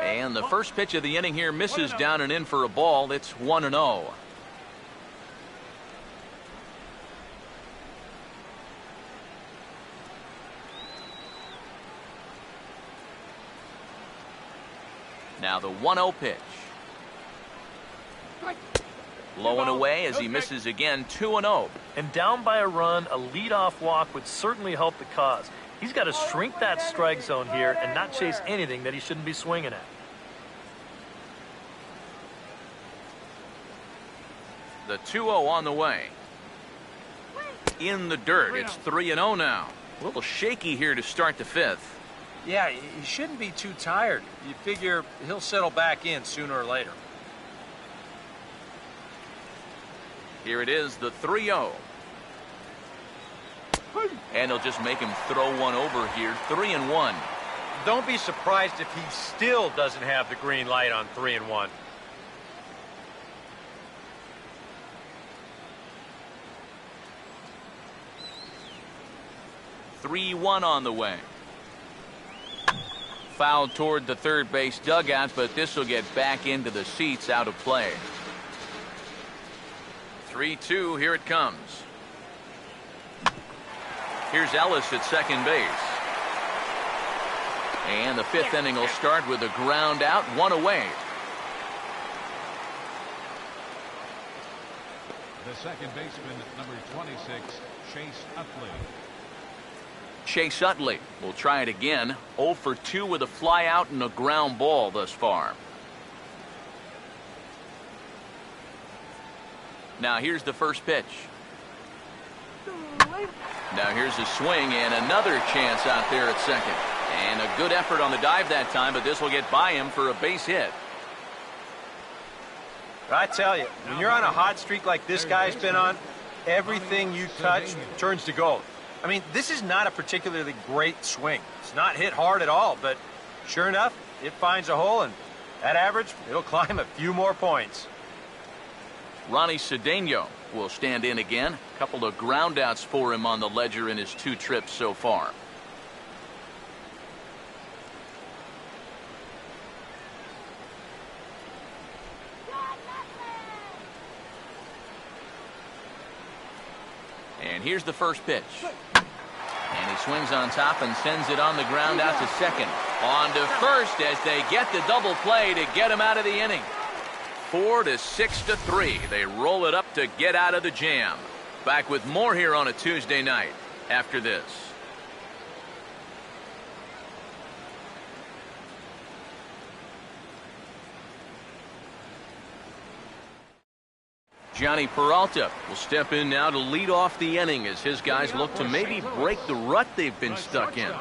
And the first pitch of the inning here misses down and in for a ball. It's 1-0. Now the 1-0 pitch. Low and away as he misses again. 2-0. And down by a run, a leadoff walk would certainly help the cause. He's got to shrink that strike zone here and not chase anything that he shouldn't be swinging at. The 2-0 on the way. In the dirt. It's 3-0 now. A little shaky here to start the fifth. Yeah, he shouldn't be too tired. You figure he'll settle back in sooner or later. Here it is, the 3-0. And he'll just make him throw one over here. 3-1. Don't be surprised if he still doesn't have the green light on 3-1. One on the way. Foul toward the third base dugout, but this will get back into the seats, out of play. 3-2, here it comes. Here's Ellis at second base. And the fifth inning will start with a ground out, one away. The second baseman, number 26, Chase Utley. Chase Utley will try it again. 0 for 2 with a fly out and a ground ball thus far. Now here's the first pitch. Now here's a swing and another chance out there at second. And a good effort on the dive that time, but this will get by him for a base hit. I tell you, when you're on a hot streak like this guy's been on, everything you touch turns to gold. I mean, this is not a particularly great swing. It's not hit hard at all, but sure enough, it finds a hole, and at average, it'll climb a few more points. Ronnie Cedeno will stand in again. A couple of groundouts for him on the ledger in his 2 trips so far. And here's the first pitch. And he swings on top and sends it on the ground out to second. On to first as they get the double play to get him out of the inning. 4-6-3. They roll it up to get out of the jam. Back with more here on a Tuesday night after this. Johnny Peralta will step in now to lead off the inning as his guys look to maybe break the rut they've been stuck in.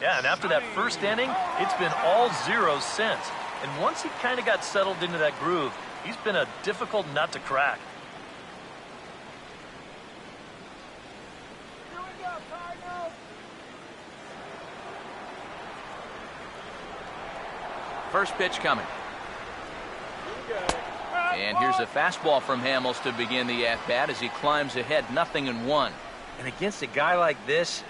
Yeah, and after that first inning, it's been all zeros since. And once he kind of got settled into that groove, he's been a difficult nut to crack. Here we go, Cardinals. First pitch coming. And here's a fastball from Hamels to begin the at-bat as he climbs ahead, 0-1. And against a guy like this,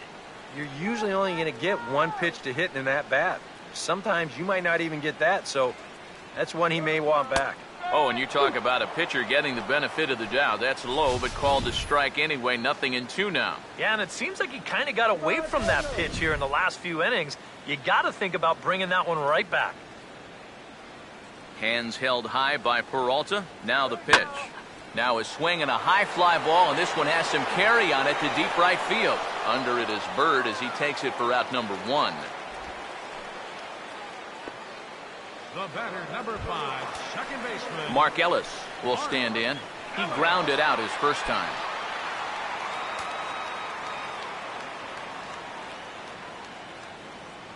you're usually only going to get one pitch to hit in that bat. Sometimes you might not even get that, so that's one he may want back. Oh, and you talk about a pitcher getting the benefit of the doubt. That's low, but called a strike anyway. 0-2 now. Yeah, and it seems like he kind of got away from that pitch here in the last few innings. You got to think about bringing that one right back. Hands held high by Peralta. Now the pitch. Now a swing and a high fly ball, and this one has some carry on it to deep right field. Under it is Bird as he takes it for out number 1. The batter, number 5, second baseman. Mark Ellis will stand in. He grounded out his first time.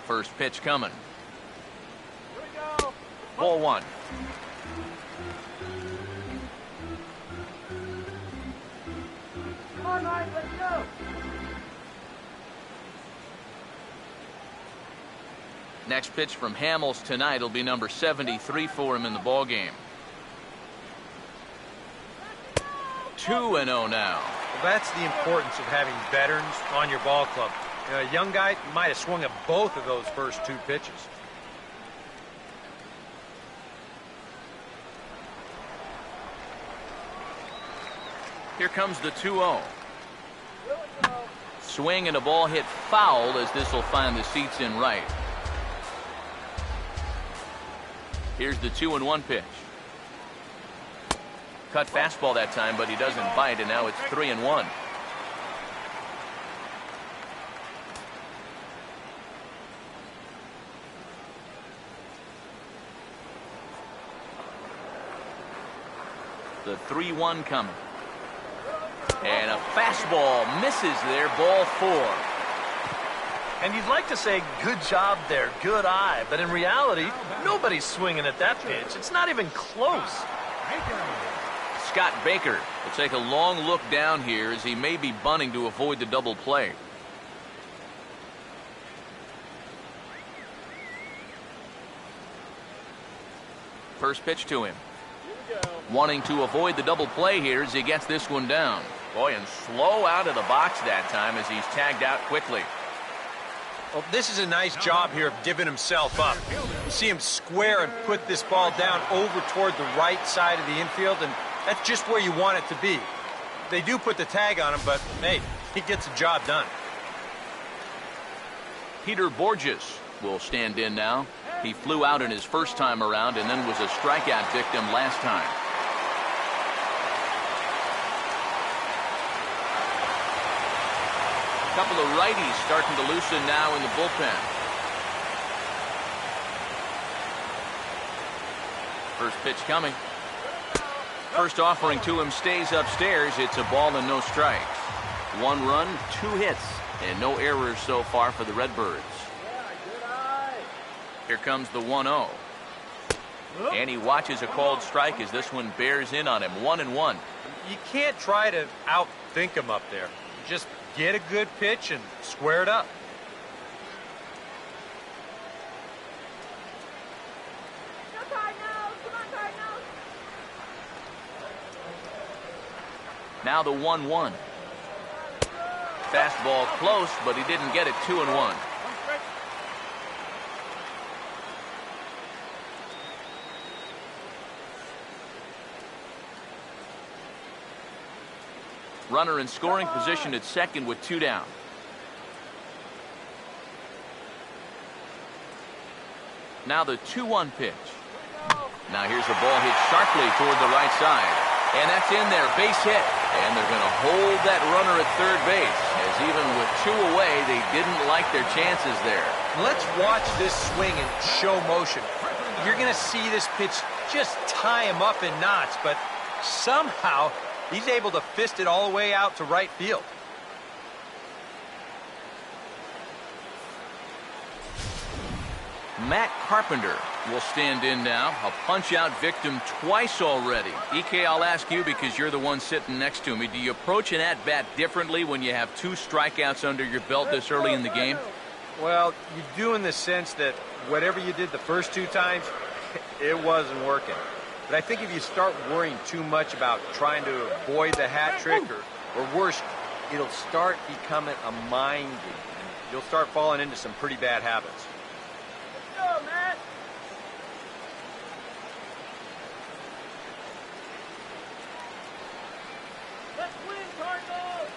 First pitch coming. Here we go. Ball 1. Come on, Mike, let's go. Next pitch from Hamels tonight will be number 73 for him in the ballgame. 2-0 now. Well, that's the importance of having veterans on your ball club. A young guy might have swung at both of those first 2 pitches. Here comes the 2-0. Swing and a ball hit foul as this will find the seats in right. Here's the 2-1 pitch. Cut fastball that time, but he doesn't bite, and now it's 3-1. The 3-1 coming. And a fastball misses there, ball 4. And you'd like to say, good job there, good eye. But in reality, nobody's swinging at that pitch. It's not even close. Scott Baker will take a long look down here as he may be bunting to avoid the double play. First pitch to him. Wanting to avoid the double play here as he gets this one down. Boy, and slow out of the box that time as he's tagged out quickly. Well, this is a nice job here of giving himself up. You see him square and put this ball down over toward the right side of the infield, and that's just where you want it to be. They do put the tag on him, but, hey, he gets the job done. Peter Borges will stand in now. He flew out in his first time around and then was a strikeout victim last time. A couple of righties starting to loosen now in the bullpen. First pitch coming. First offering to him stays upstairs. It's a ball and no strikes. 1 run, 2 hits, and no errors so far for the Redbirds. Here comes the 1-0. And he watches a called strike as this one bears in on him. 1-1. You can't try to outthink him up there. Just get a good pitch and square it up. Go Cardinals! Come on, Cardinals! Now the 1-1. Fastball close, but he didn't get it. 2-1. Runner in scoring position at second with 2 down. Now the 2-1 pitch. Now here's a ball hit sharply toward the right side. And that's in there, base hit. And they're going to hold that runner at third base, as even with 2 away, they didn't like their chances there. Let's watch this swing in show motion. You're going to see this pitch just tie him up in knots, but somehow he's able to fist it all the way out to right field. Matt Carpenter will stand in now. A punch-out victim twice already. EK, I'll ask you because you're the one sitting next to me. Do you approach an at-bat differently when you have 2 strikeouts under your belt this early in the game? Well, you do in the sense that whatever you did the first 2 times, it wasn't working. But I think if you start worrying too much about trying to avoid the hat trick, or worse, it'll start becoming a mind game. And you'll start falling into some pretty bad habits. Let's go, Matt! Let's win, Cardinals!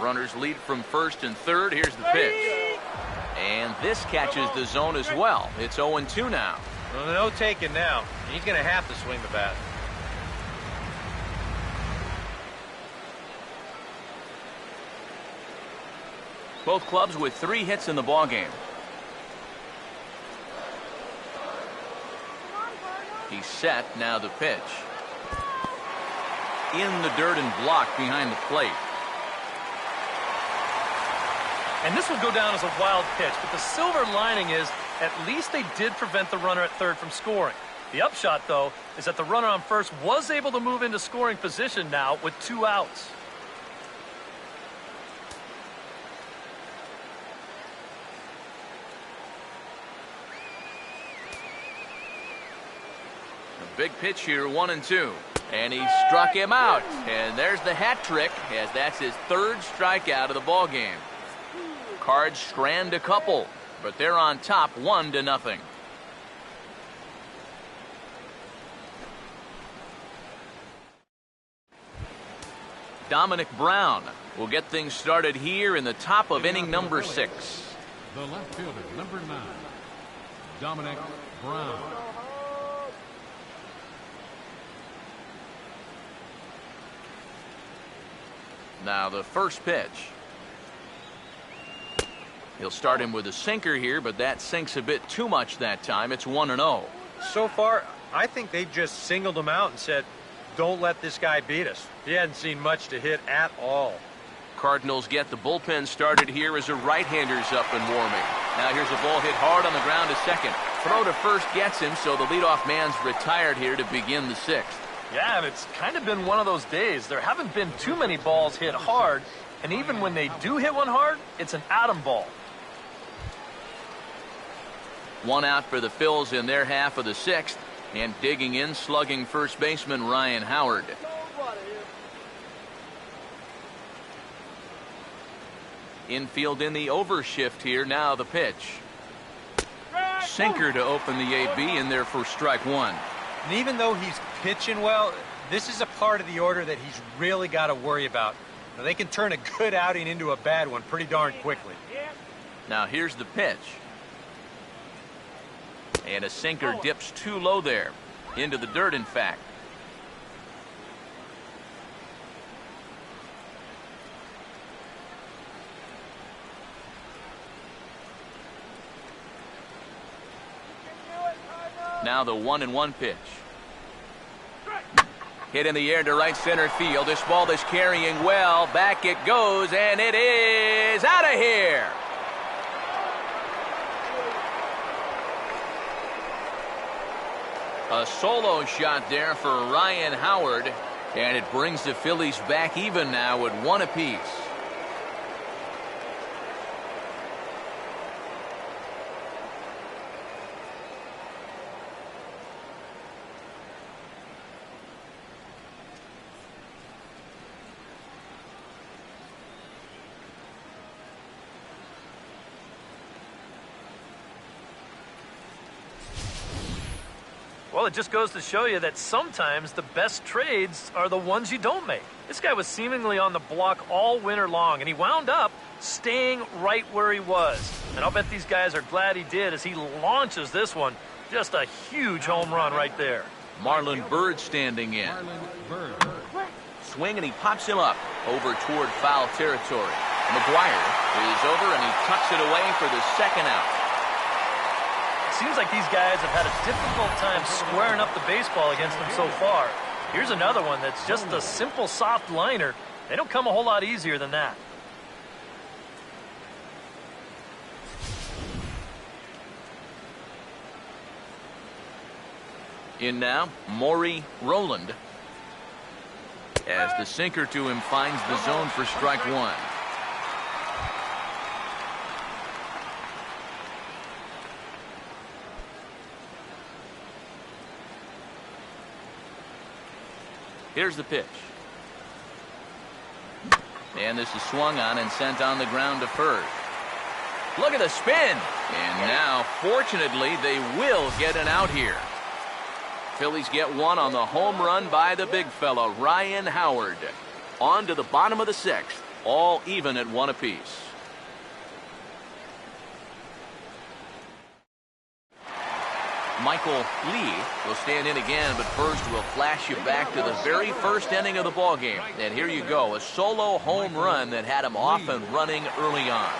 Runners lead from first and third. Here's the pitch. And this catches the zone as well. It's 0-2 now. Well, no taking now. He's going to have to swing the bat. Both clubs with 3 hits in the ballgame. He's set. Now the pitch. In the dirt and blocked behind the plate. And this will go down as a wild pitch, but the silver lining is at least they did prevent the runner at third from scoring. The upshot, though, is that the runner on first was able to move into scoring position now with 2 outs. A big pitch here, 1-2. And he struck him out. And there's the hat trick, as that's his 3rd strikeout of the ballgame. Cards strand a couple, but they're on top 1-0. Dominic Brown will get things started here in the top of inning number 6. The left fielder, number 9, Dominic Brown. Now the first pitch. He'll start him with a sinker here, but that sinks a bit too much that time. It's 1-0. So far, I think they just singled him out and said, don't let this guy beat us. He hadn't seen much to hit at all. Cardinals get the bullpen started here as a right-hander's up and warming. Now here's a ball hit hard on the ground to second. Throw to first gets him, so the leadoff man's retired here to begin the 6th. Yeah, and it's kind of been one of those days. There haven't been too many balls hit hard, and even when they do hit one hard, it's an atom ball. One out for the Phillies in their half of the 6th, and digging in, slugging first baseman Ryan Howard. Infield in the overshift here. Now the pitch. Sinker to open the AB in there for strike 1. And even though he's pitching well, this is a part of the order that he's really got to worry about. Now, they can turn a good outing into a bad one pretty darn quickly. Now here's the pitch. And a sinker dips too low there. Into the dirt, in fact. Now the 1-1 pitch. Hit in the air to right center field. This ball is carrying well. Back it goes, and it is out of here. A solo shot there for Ryan Howard, and it brings the Phillies back even now at 1 apiece. Well, it just goes to show you that sometimes the best trades are the ones you don't make. This guy was seemingly on the block all winter long, and he wound up staying right where he was. And I'll bet these guys are glad he did as he launches this one. Just a huge home run right there. Marlon Byrd standing in. Swing, and he pops him up over toward foul territory. McGuire is over, and he tucks it away for the second out. Seems like these guys have had a difficult time squaring up the baseball against them so far. Here's another one that's just a simple soft liner. They don't come a whole lot easier than that. In now, Maury Rowland. As the sinker to him finds the zone for strike 1. Here's the pitch. And this is swung on and sent on the ground to first. Look at the spin. And now, fortunately, they will get an out here. Phillies get one on the home run by the big fella, Ryan Howard. On to the bottom of the 6th. All even at 1 apiece. Michael Lee will stand in again, but first we'll flash you back to the very first inning of the ballgame. And here you go, a solo home run that had him off and running early on.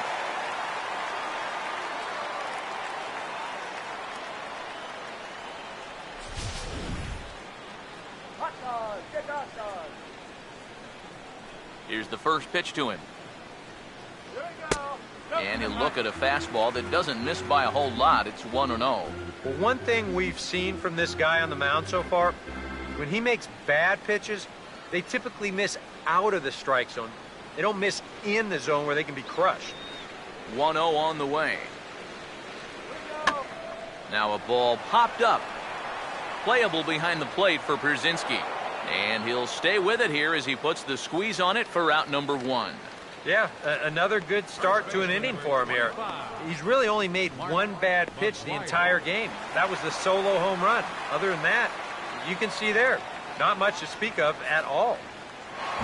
Here's the first pitch to him. And he'll look at a fastball that doesn't miss by a whole lot. It's 1-0. Well, one thing we've seen from this guy on the mound so far, when he makes bad pitches, they typically miss out of the strike zone. They don't miss in the zone where they can be crushed. 1-0 on the way. Now a ball popped up. Playable behind the plate for Pierzynski. And he'll stay with it here as he puts the squeeze on it for out number 1. Yeah, another good start to an inning for him here. He's really only made one bad pitch the entire game. That was the solo home run. Other than that, you can see there, not much to speak of at all.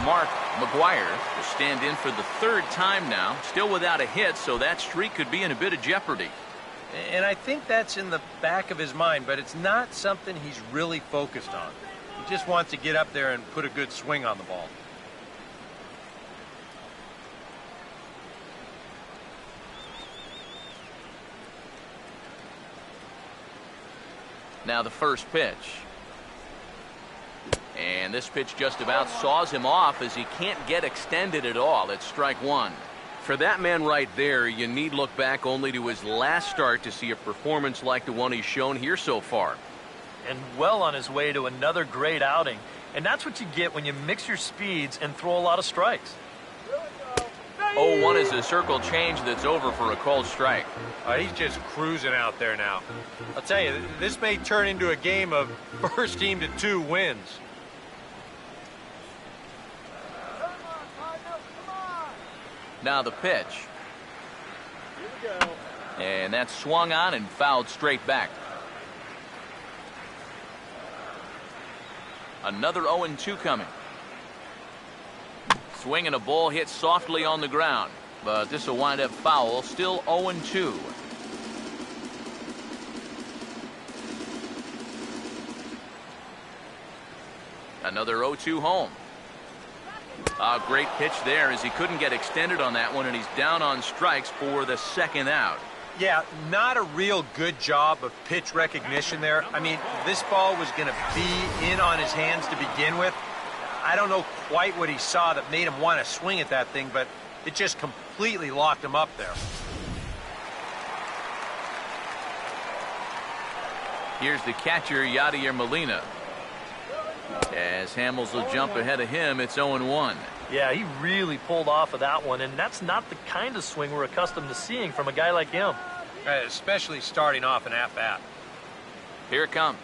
Mark McGuire will stand in for the third time now, still without a hit, so that streak could be in a bit of jeopardy. And I think that's in the back of his mind, but it's not something he's really focused on. He just wants to get up there and put a good swing on the ball. Now the first pitch. And this pitch just about saws him off as he can't get extended at all. It's strike one. For that man right there, you need look back only to his last start to see a performance like the one he's shown here so far. And well on his way to another great outing. And that's what you get when you mix your speeds and throw a lot of strikes. 0-1 is a circle change that's over for a called strike. He's just cruising out there now. I'll tell you, this may turn into a game of first team to 2 wins. Now the pitch. And that's swung on and fouled straight back. Another 0-2 coming. Swing and a ball hit softly on the ground, but this will wind up foul. Still 0-2. Another 0-2 home. A great pitch there as he couldn't get extended on that one, and he's down on strikes for the second out. Yeah, not a real good job of pitch recognition there. I mean, this ball was going to be in on his hands to begin with. I don't know quite what he saw that made him want to swing at that thing, but it just completely locked him up there. Here's the catcher, Yadier Molina. As Hamels will jump ahead of him, it's 0-1. Yeah, he really pulled off of that one, and that's not the kind of swing we're accustomed to seeing from a guy like him. Especially starting off an at-bat. Here it comes.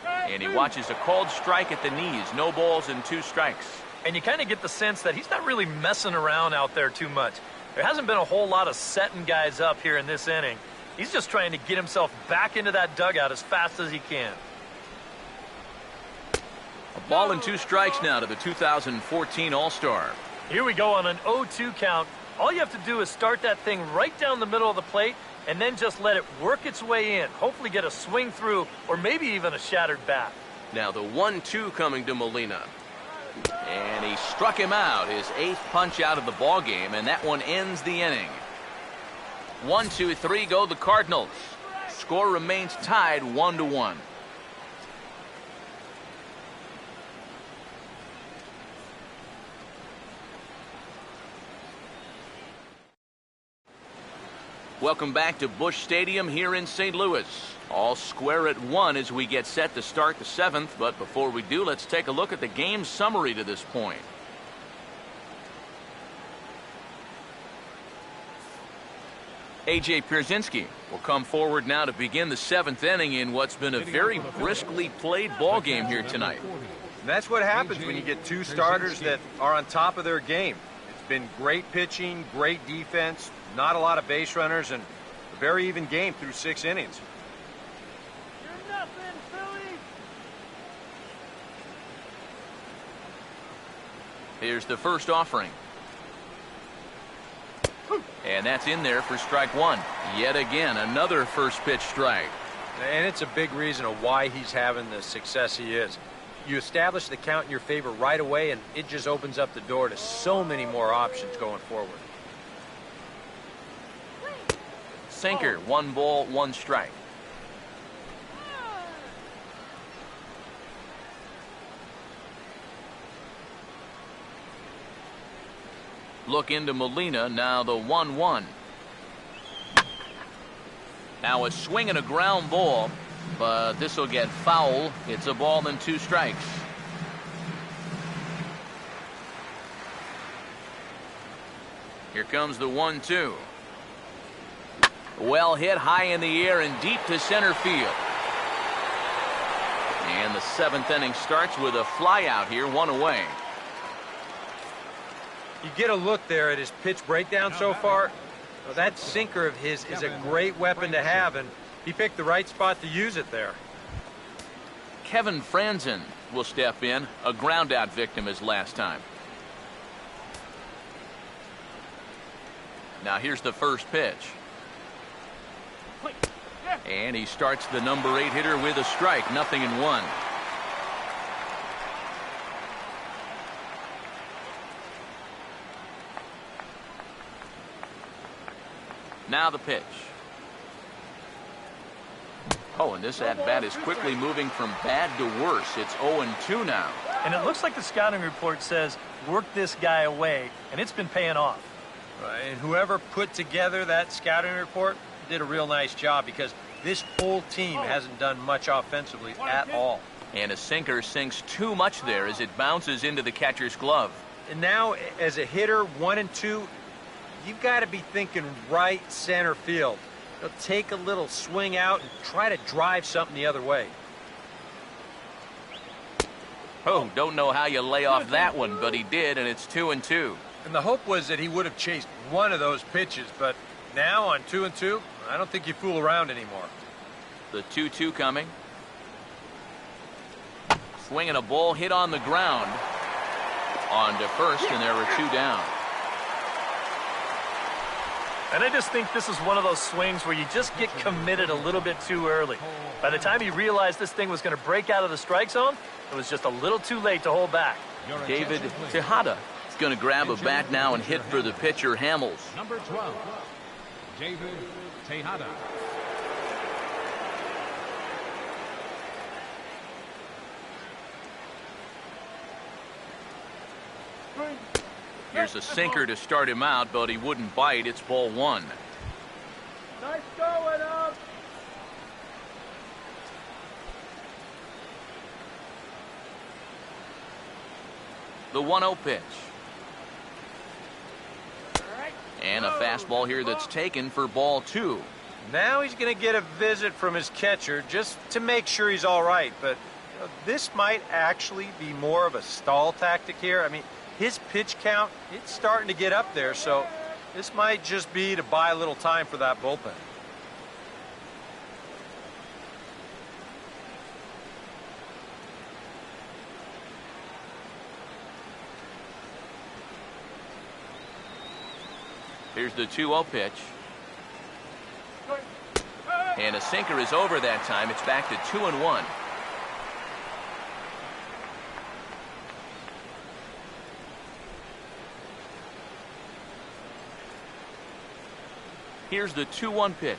And he watches a called strike at the knees. No balls and 2 strikes. And you kind of get the sense that he's not really messing around out there too much. There hasn't been a whole lot of setting guys up here in this inning. He's just trying to get himself back into that dugout as fast as he can. A ball and 2 strikes now to the 2014 All-Star. Here we go on an 0-2 count. All you have to do is start that thing right down the middle of the plate and then just let it work its way in. Hopefully get a swing through or maybe even a shattered bat. Now the 1-2 coming to Molina. And he struck him out, his 8th punch out of the ball game, and that one ends the inning. 1, 2, 3 go the Cardinals. Score remains tied 1-1. Welcome back to Busch Stadium here in St. Louis. All square at 1 as we get set to start the 7th. But before we do, let's take a look at the game summary to this point. A.J. Pierzynski will come forward now to begin the 7th inning in what's been a very briskly played ball game here tonight. And that's what happens when you get 2 starters that are on top of their game. It's been great pitching, great defense, not a lot of base runners, and a very even game through 6 innings. You're nothing, Phillies. Here's the first offering. And that's in there for strike 1. Yet again, another first pitch strike. And it's a big reason of why he's having the success he is. You establish the count in your favor right away, and it just opens up the door to so many more options going forward. Sinker, 1 ball, 1 strike. Look into Molina, now the 1-1. Now a swing and a ground ball, but this will get foul. It's a ball and 2 strikes. Here comes the 1-2. Well hit high in the air and deep to center field. And the 7th inning starts with a fly out here, 1 away. You get a look there at his pitch breakdown so far. Well, that sinker of his is a great weapon to have, and he picked the right spot to use it there. Kevin Franzen will step in, a ground-out victim as last time. Now here's the first pitch. And he starts the number 8 hitter with a strike, 0-1. Now the pitch. Oh, and this at-bat is quickly moving from bad to worse. It's 0-2 now. And it looks like the scouting report says, work this guy away, and it's been paying off. And whoever put together that scouting report did a real nice job, because this whole team hasn't done much offensively at all. And a sinker sinks too much there as it bounces into the catcher's glove. And now, as a hitter, 1 and 2, you've got to be thinking right center field. They'll take a little swing out and try to drive something the other way. Oh, don't know how you lay off that one, but he did, and it's 2-2. And the hope was that he would have chased one of those pitches, but now on 2 and 2, I don't think you fool around anymore. The 2-2 coming. Swinging a ball hit on the ground. On to first, and there are 2 down. And I just think this is one of those swings where you just get committed a little bit too early. By the time he realized this thing was going to break out of the strike zone, it was just a little too late to hold back. David Tejada is going to grab a bat now and hit for the pitcher, Hamels. Number 12, David Tejada. Here's a sinker to start him out, but he wouldn't bite. It's ball 1. Nice going up. The 1-0 pitch. And a fastball here that's taken for ball 2. Now he's going to get a visit from his catcher just to make sure he's all right. But this might actually be more of a stall tactic here. I mean, his pitch count, it's starting to get up there, so this might just be to buy a little time for that bullpen. Here's the 2-0 pitch. And a sinker is over that time. It's back to 2-1. Here's the 2-1 pitch.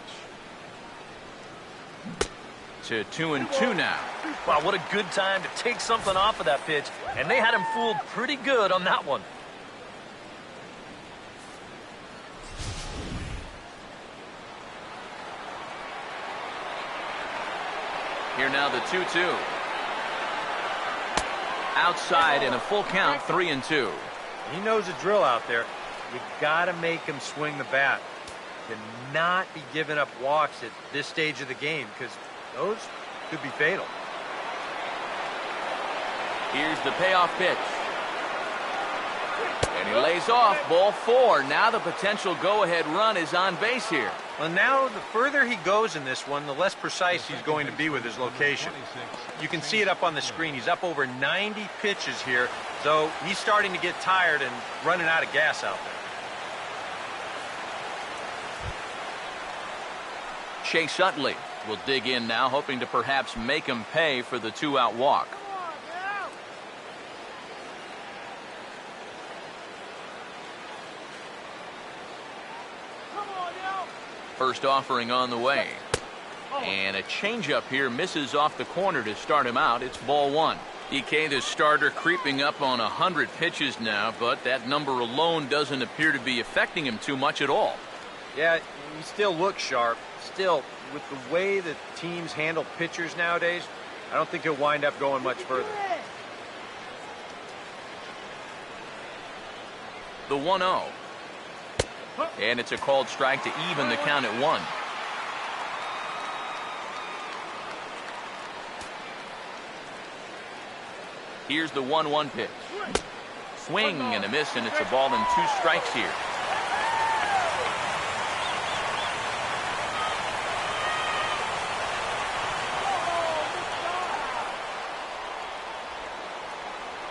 To 2-2 now. Wow, what a good time to take something off of that pitch. And they had him fooled pretty good on that one. Here now the 2-2. Outside and a full count, 3-2. He knows the drill out there. You got to make him swing the bat. Cannot be giving up walks at this stage of the game, because those could be fatal. Here's the payoff pitch. And he lays off ball 4. Now the potential go-ahead run is on base here. Well, now the further he goes in this one, the less precise he's going to be with his location. You can see it up on the screen. He's up over 90 pitches here, so he's starting to get tired and running out of gas out there. Chase Utley will dig in now, hoping to perhaps make him pay for the 2-out walk. First offering on the way. And a changeup here misses off the corner to start him out. It's ball 1. EK, the starter, creeping up on 100 pitches now, but that number alone doesn't appear to be affecting him too much at all. Yeah, he still looks sharp. Still, with the way that teams handle pitchers nowadays, I don't think he'll wind up going much further. The 1-0. And it's a called strike to even the count at 1. Here's the 1-1 pitch. Swing and a miss, and it's a ball and 2 strikes here.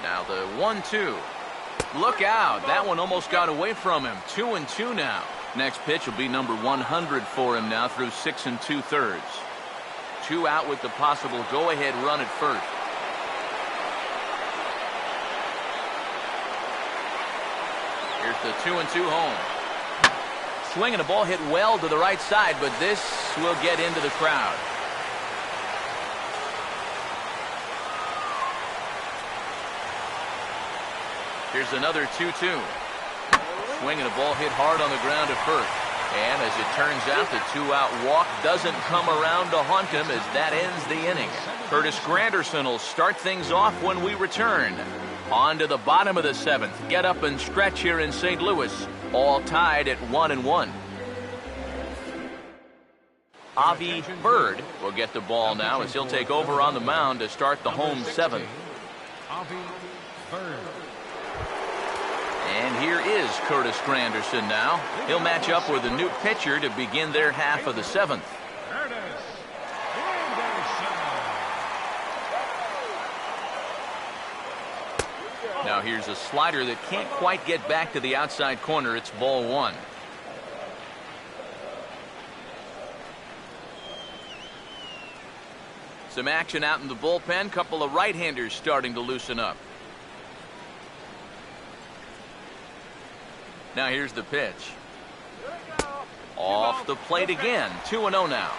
Now the 1-2. Look out. That one almost got away from him. 2-2 now. Next pitch will be number 100 for him now through 6 2/3. 2 out with the possible go-ahead run at first. Here's the 2-2 home. Swinging a ball hit well to the right side, but this will get into the crowd. Here's another 2-2. Swinging a ball hit hard on the ground at first. And as it turns out, the 2-out walk doesn't come around to haunt him as that ends the inning. Curtis Granderson will start things off when we return. On to the bottom of the 7th. Get up and stretch here in St. Louis. All tied at 1-1. Avi Bird will get the ball now as he'll take over on the mound to start the home 7th. Avi Bird. And here is Curtis Granderson now. He'll match up with a new pitcher to begin their half of the 7th. Curtis Granderson. Now here's a slider that can't quite get back to the outside corner. It's ball 1. Some action out in the bullpen. Couple of right-handers starting to loosen up. Now here's the pitch. Off the plate again. 2-0 now.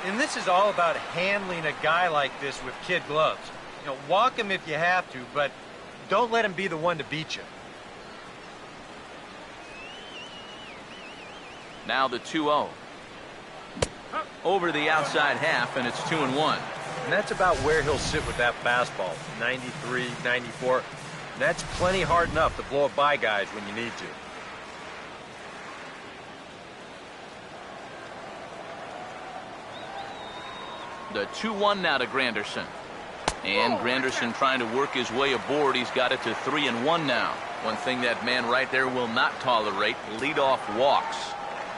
And this is all about handling a guy like this with kid gloves. You know, walk him if you have to, but don't let him be the one to beat you. Now the 2-0. Over the outside half, and it's 2-1. And that's about where he'll sit with that fastball. 93, 94. That's plenty hard enough to blow it by guys when you need to. The 2-1 now to Granderson. And Granderson trying to work his way aboard. He's got it to 3-1 now. One thing that man right there will not tolerate, leadoff walks.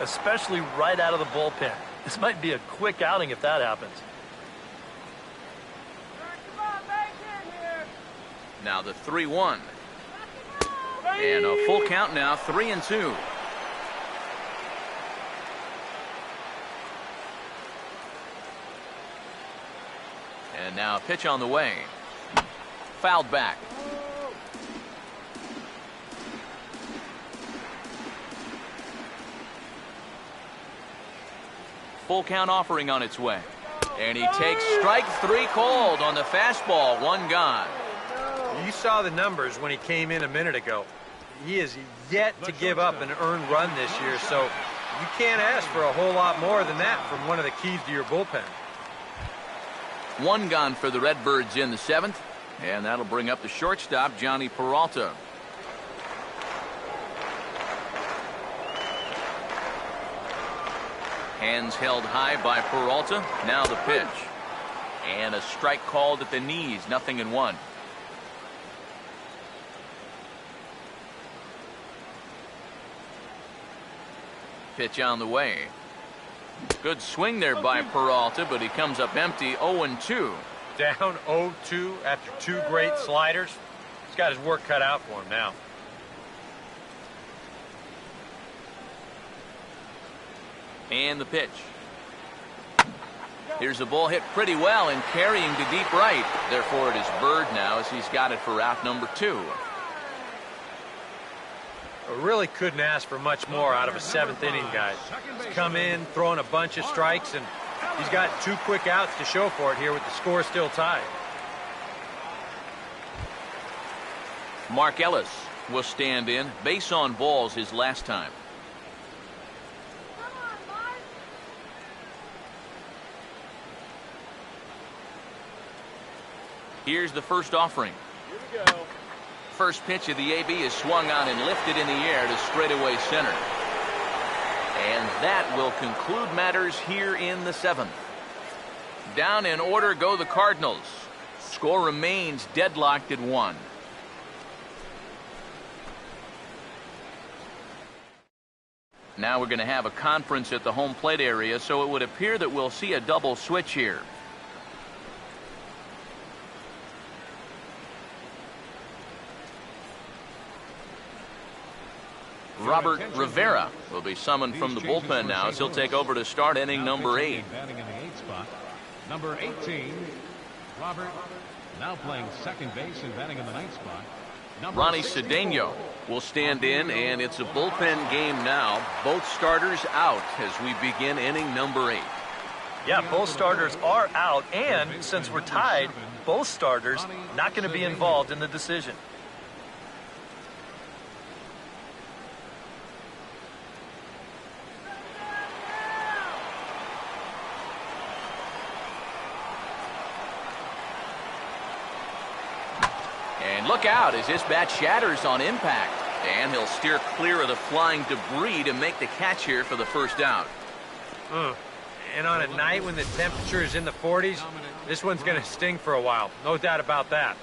Especially right out of the bullpen. This might be a quick outing if that happens. Now the 3-1. And a full count now, 3-2. And now a pitch on the way. Fouled back. Full count offering on its way. And he takes strike 3 called on the fastball. 1 gone. You saw the numbers when he came in a minute ago. He is yet to give up an earned run this year, so you can't ask for a whole lot more than that from one of the keys to your bullpen. 1 gone for the Redbirds in the 7th, and that'll bring up the shortstop, Johnny Peralta. Hands held high by Peralta. Now the pitch. And a strike called at the knees, 0-1. Pitch on the way. Good swing there by Peralta, but he comes up empty. 0-2. Down 0-2 after 2 great sliders. He's got his work cut out for him now. And the pitch. Here's the ball hit pretty well and carrying to deep right. Therefore it is Bird now as he's got it for out number 2. Really couldn't ask for much more out of a 7th inning, guys. He's come in, throwing a bunch of strikes, and he's got 2 quick outs to show for it here with the score still tied. Mark Ellis will stand in. Base on balls his last time. Here's the first offering. Here we go. First pitch of the AB is swung on and lifted in the air to straightaway center. And that will conclude matters here in the 7th. Down in order go the Cardinals. Score remains deadlocked at 1. Now we're going to have a conference at the home plate area, so it would appear that we'll see a double switch here. Robert Rivera will be summoned from the bullpen now as he'll take over to start inning number 8. Batting in the 8th spot. Number 18, Robert, now playing second base and batting in the 9th spot. Ronnie Cedeno will stand in, and it's a bullpen game now. Both starters out as we begin inning number 8. Yeah, both starters are out, and since we're tied, both starters not going to be involved in the decision. And look out as this bat shatters on impact. And he'll steer clear of the flying debris to make the catch here for the first out. And on a night when the temperature is in the 40s, this one's going to sting for a while. No doubt about that.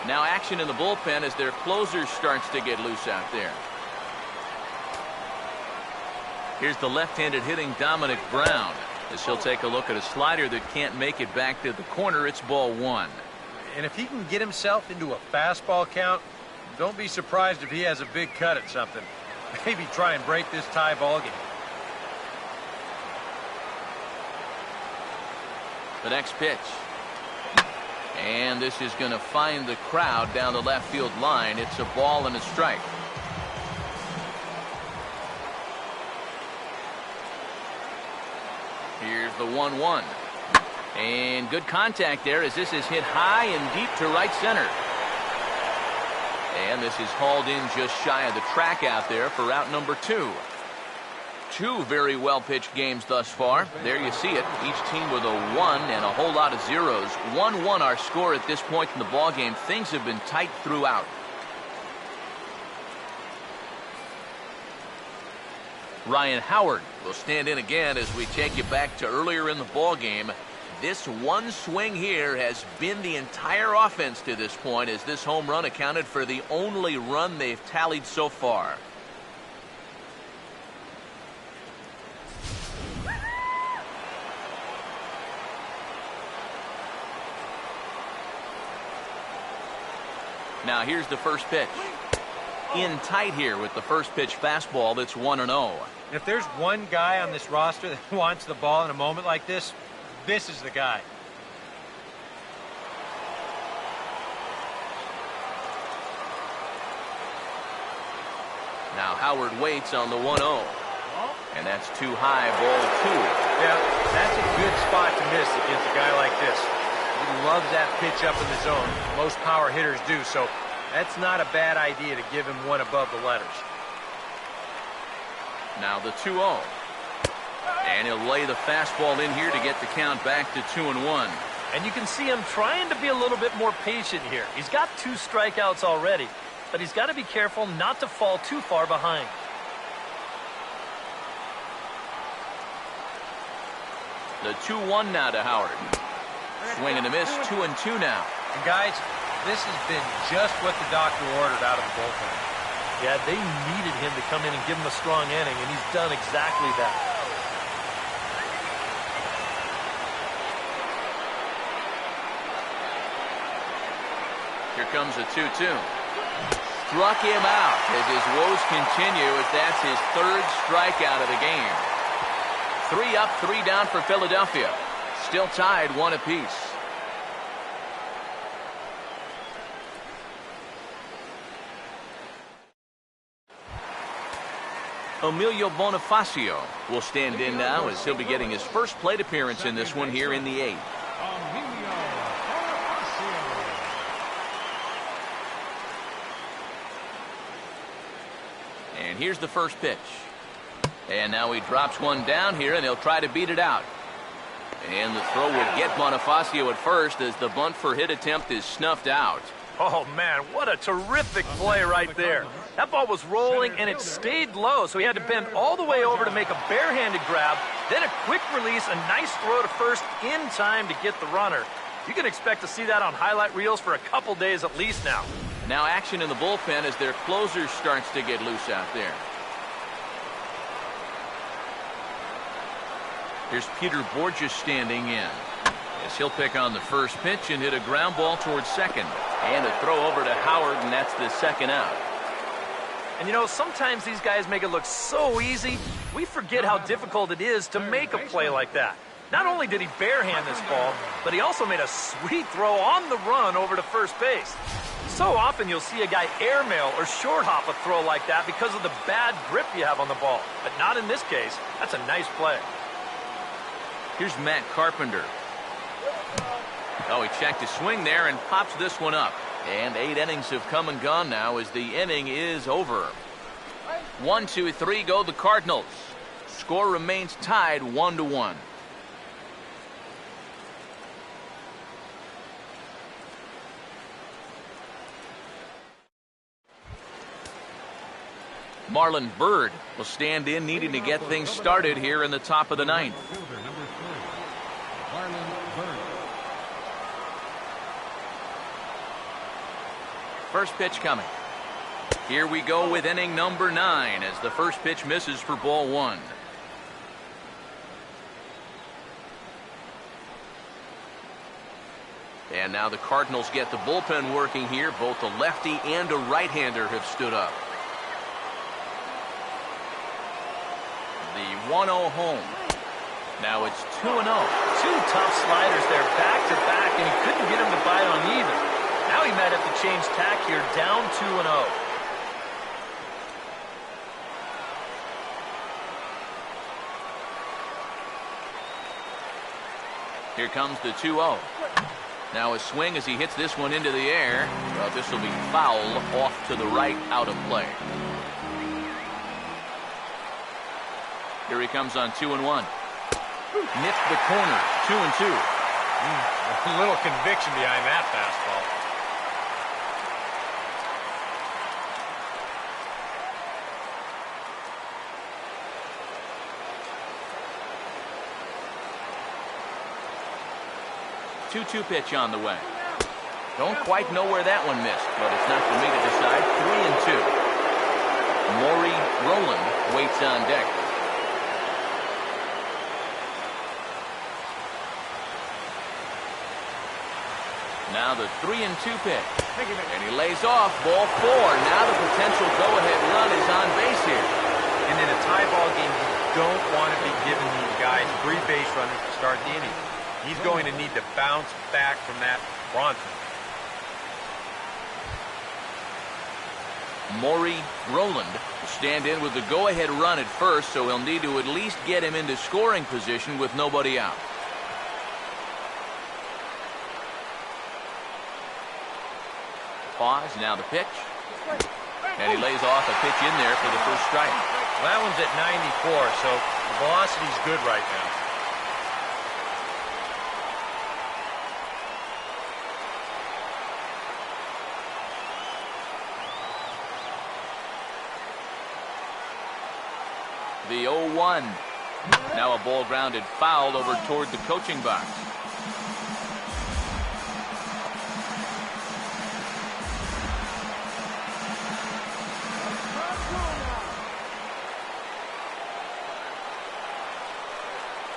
Now action in the bullpen as their closer starts to get loose out there. Here's the left-handed hitting Dominic Brown as he'll take a look at a slider that can't make it back to the corner. It's ball 1. And if he can get himself into a fastball count, don't be surprised if he has a big cut at something. Maybe try and break this tie ball game. The next pitch. And this is going to find the crowd down the left field line. It's a ball and a strike. Here's the 1-1. And good contact there as this is hit high and deep to right center. And this is hauled in just shy of the track out there for out number 2. 2 very well pitched games thus far. There you see it. Each team with a 1 and a whole lot of zeros. 1-1 our score at this point in the ball game. Things have been tight throughout. Ryan Howard will stand in again as we take you back to earlier in the ball game. This one swing here has been the entire offense to this point, as this home run accounted for the only run they've tallied so far. Now here's the first pitch. In tight here with the first pitch fastball that's 1-0. If there's one guy on this roster that wants the ball in a moment like this, this is the guy. Now Howard waits on the 1-0. And that's too high, ball 2. Yeah, that's a good spot to miss against a guy like this. He loves that pitch up in the zone. Most power hitters do, so that's not a bad idea to give him one above the letters. Now the 2-0. And he'll lay the fastball in here to get the count back to 2-1. And you can see him trying to be a little bit more patient here. He's got 2 strikeouts already, but he's got to be careful not to fall too far behind. The 2-1 now to Howard. Swing and a miss, 2-2 now. And guys, this has been just what the doctor ordered out of the bullpen. Yeah, they needed him to come in and give him a strong inning, and he's done exactly that. Here comes a 2-2. Struck him out as his woes continue, as that's his 3rd strikeout of the game. 3 up, 3 down for Philadelphia. Still tied 1 apiece. Emilio Bonifacio will stand in now as he'll be getting his first plate appearance in this one here in the 8th. And here's the first pitch. And now he drops one down here, and he'll try to beat it out. And the throw will get Bonifacio at first as the bunt for hit attempt is snuffed out. Oh, man, what a terrific play right there. That ball was rolling, and it stayed low, so he had to bend all the way over to make a barehanded grab, then a quick release, a nice throw to first in time to get the runner. You can expect to see that on highlight reels for a couple days at least now. Now action in the bullpen as their closer starts to get loose out there. Here's Peter Borges standing in. As he'll pick on the first pitch and hit a ground ball towards second. And a throw over to Howard, and that's the second out. And you know, sometimes these guys make it look so easy, we forget how difficult it is to make a play like that. Not only did he barehand this ball, but he also made a sweet throw on the run over to first base. So often you'll see a guy airmail or short hop a throw like that because of the bad grip you have on the ball. But not in this case. That's a nice play. Here's Matt Carpenter. Oh, he checked his swing there and pops this one up. And 8 innings have come and gone now as the inning is over. 1, 2, 3 go the Cardinals. Score remains tied 1-1. Marlon Byrd will stand in, needing to get things started here in the top of the ninth. Fielder number 3, Marlon Byrd. First pitch coming. Here we go with inning number 9 as the first pitch misses for ball 1. And now the Cardinals get the bullpen working here. Both a lefty and a right-hander have stood up. The 1-0 home. Now it's 2-0. Two tough sliders there back to back, and he couldn't get him to bite on either. Now he might have to change tack here, down 2-0. Here comes the 2-0. Now a swing as he hits this one into the air. Well, this will be foul off to the right, out of play. Here he comes on 2-1. Nipped the corner, 2-2. A little conviction behind that fastball. Two pitch on the way. Don't quite know where that one missed, but it's not for me to decide. 3-2. Maury Rowland waits on deck. Now the 3-2 pitch. And he lays off, ball 4. Now the potential go-ahead run is on base here. And in a tie ball game, you don't want to be giving these guys 3 base runners to start the inning. He's going to need to bounce back from that pronto. Maury Rowland will stand in with the go-ahead run at first, so he'll need to at least get him into scoring position with nobody out. Pause, now the pitch. And he lays off a pitch in there for the first strike. Well, that one's at 94, so the velocity's good right now. The 0-1. Now a ball grounded foul over toward the coaching box.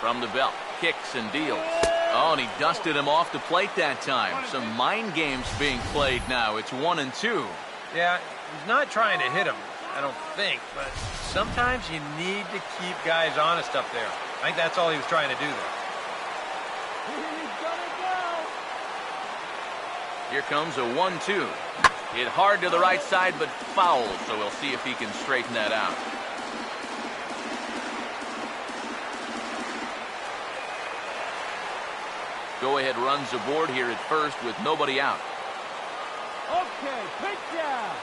From the belt, kicks and deals. Oh, and he dusted him off the plate that time. Some mind games being played now. It's 1-2. Yeah, he's not trying to hit him, I don't think, but sometimes you need to keep guys honest up there. I think that's all he was trying to do there. Here comes a 1-2. Hit hard to the right side, but foul, so we'll see if he can straighten that out. Go-ahead runs aboard here at first with nobody out. Okay, pitch out.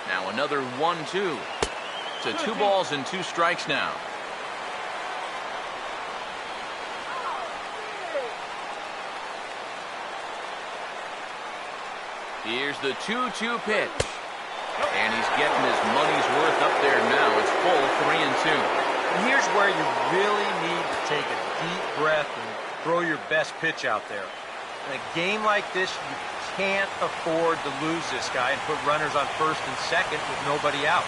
Now another 1-2. To 2 balls and 2 strikes now. Here's the 2-2 pitch. And he's getting his money's worth up there now. It's full 3-2. And here's where you really need to take a deep breath and throw your best pitch out there. In a game like this, you can't afford to lose this guy and put runners on first and second with nobody out.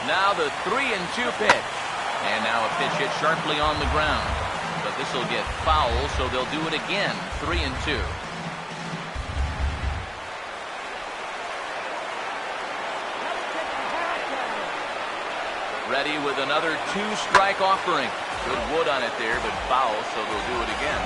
Now the 3-2 pitch. And now a pitch hit sharply on the ground. But this will get foul, so they'll do it again. 3-2. Ready with another 2-strike offering. Good wood on it there, but foul, so they'll do it again.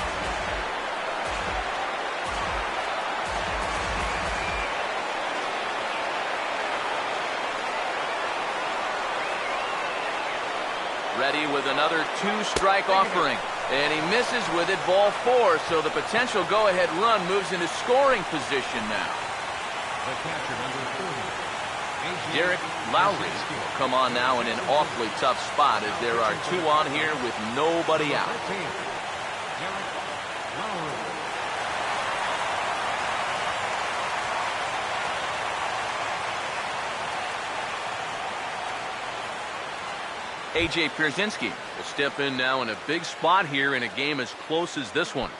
Ready with another 2-strike offering. And he misses with it, ball 4, so the potential go-ahead run moves into scoring position now. The catcher, number 40. Derek Lowry will come on now in an awfully tough spot as there are 2 on here with nobody out. Derek Lowry. A.J. Pierzynski will step in now in a big spot here in a game as close as this one.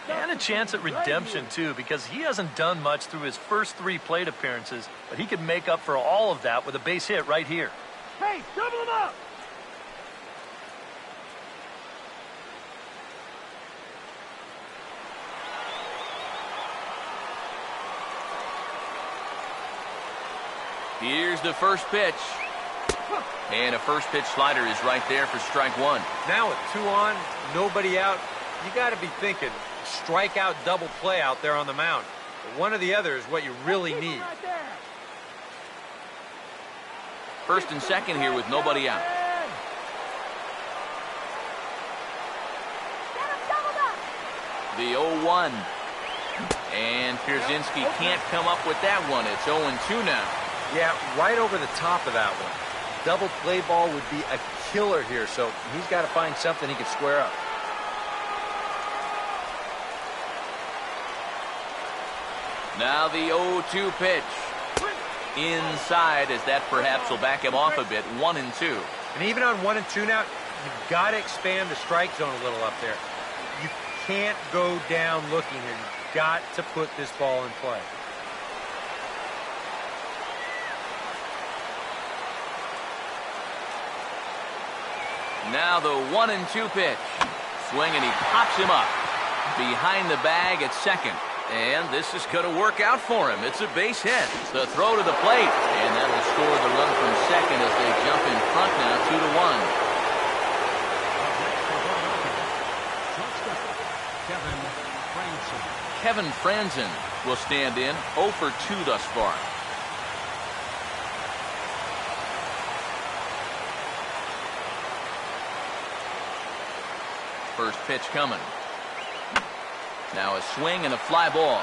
And a chance at redemption, too, because he hasn't done much through his first 3 plate appearances, but he could make up for all of that with a base hit right here. Hey, double him up! Here's the first pitch. And a first pitch slider is right there for strike 1. Now with 2 on, nobody out, you got to be thinking strikeout double play out there on the mound. But one or the other is what you really need. Right there. First and second here with nobody out. Get him doubled up! The 0-1. And Pierzynski can't come up with that one. It's 0-2 now. Yeah, right over the top of that one. Double play ball would be a killer here, so he's got to find something he can square up. Now the 0-2 pitch. Inside, as that perhaps will back him off a bit. 1-2. And even on 1 and 2 now, you've got to expand the strike zone a little up there. You can't go down looking here. You've got to put this ball in play. Now the 1-2 pitch. Swing, and he pops him up. Behind the bag at second. And this is going to work out for him. It's a base hit. The throw to the plate. And that'll score the run from second as they jump in front now, 2-1. Kevin Franzen will stand in. 0 for 2 thus far. First pitch coming. Now a swing and a fly ball.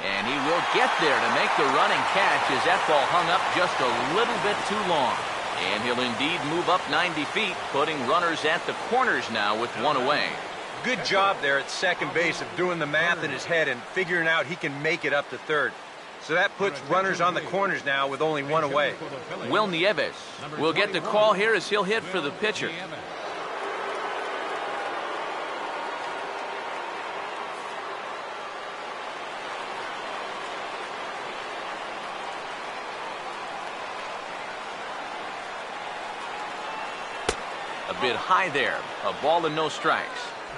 And he will get there to make the running catch as that ball hung up just a little bit too long. And he'll indeed move up 90 feet, putting runners at the corners now with 1 away. Good job there at second base of doing the math in his head and figuring out he can make it up to third. So that puts runners on the corners now with only 1 away. Will Nieves will get the call here as he'll hit for the pitcher. A bit high there. A ball and no strikes.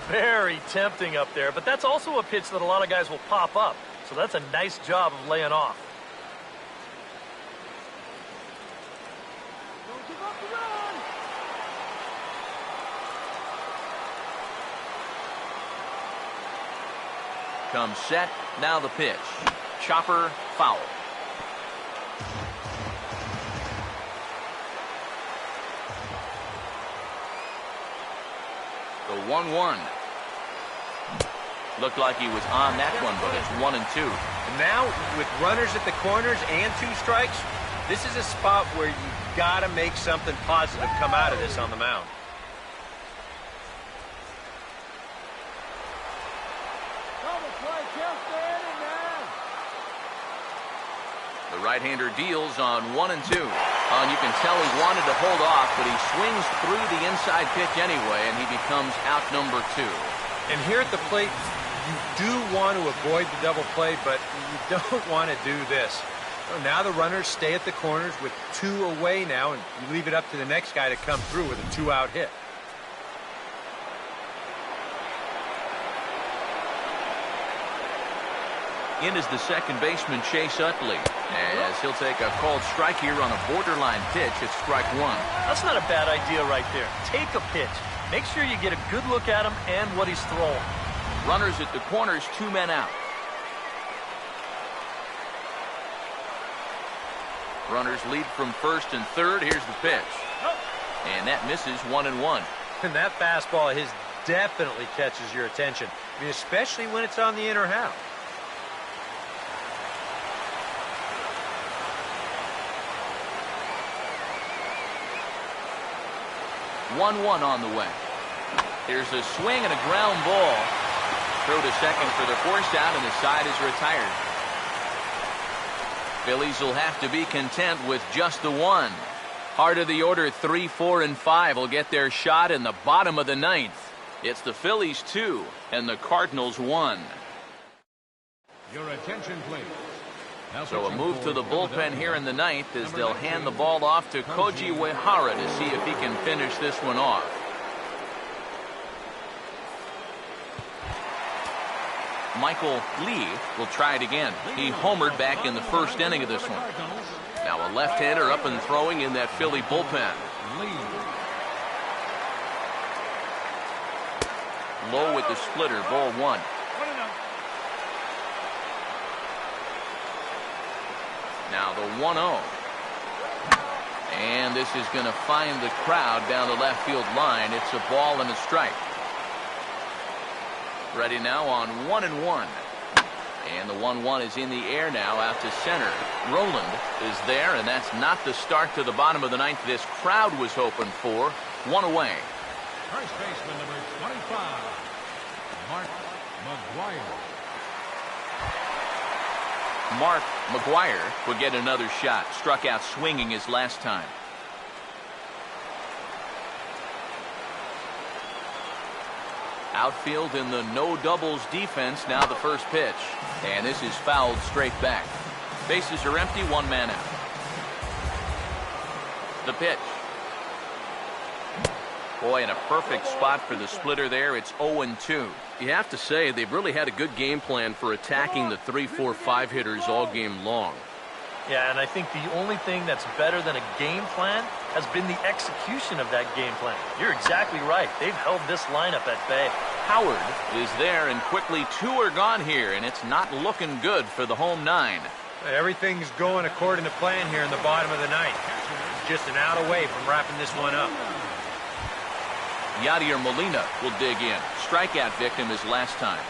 Very tempting up there, but that's also a pitch that a lot of guys will pop up. So that's a nice job of laying off. Don't give up the run! Comes set. Now the pitch. Chopper, foul. The 1-1. Looked like he was on that one, but it's 1-2. And now, with runners at the corners and 2 strikes, this is a spot where you've got to make something positive come out of this on the mound. Double play, just stay in it, man! The right-hander deals on 1-2. And you can tell he wanted to hold off, but he swings through the inside pitch anyway, and he becomes out number 2. And here at the plate, you do want to avoid the double play, but you don't want to do this. So now the runners stay at the corners with 2 away now, and you leave it up to the next guy to come through with a 2-out hit. In is the second baseman, Chase Utley, as he'll take a called strike here on a borderline pitch. It's strike 1. That's not a bad idea right there. Take a pitch. Make sure you get a good look at him and what he's throwing. Runners at the corners, 2 men out. Runners lead from first and third. Here's the pitch. And that misses 1-1. And that fastball of his definitely catches your attention. I mean, especially when it's on the inner half. One on the way. Here's a swing and a ground ball. Throw to second for the force out, and the side is retired. Phillies will have to be content with just the 1. Heart of the order, 3, 4, and 5 will get their shot in the bottom of the 9th. It's the Phillies 2 and the Cardinals 1. Your attention, please. Now So a move to the bullpen here in the 9th as they'll hand the ball off to Koji Uehara to see if he can finish this one off. Michael Lee will try it again. He homered back in the first inning of this one. Now a left-hander up and throwing in that Philly bullpen. Low with the splitter, ball 1. Now the 1-0. And this is going to find the crowd down the left field line. It's a ball and a strike. Ready now on 1-1. And the 1-1 is in the air now out to center. Roland is there, and that's not the start to the bottom of the 9th this crowd was hoping for. 1 away. First baseman number 25, Mark McGwire. Mark McGwire will get another shot. Struck out swinging his last time. Outfield in the no doubles defense. Now the first pitch. And this is fouled straight back. Bases are empty, 1 man out. The pitch. Boy, in a perfect spot for the splitter there. It's 0-2. You have to say they've really had a good game plan for attacking the 3, 4, 5 hitters all game long. Yeah, and I think the only thing that's better than a game plan has been the execution of that game plan. You're exactly right. They've held this lineup at bay. Howard is there, and quickly 2 are gone here, and it's not looking good for the home 9. Everything's going according to plan here in the bottom of the 9th. Just an out away from wrapping this one up. Yadier Molina will dig in. Strikeout victim his last time.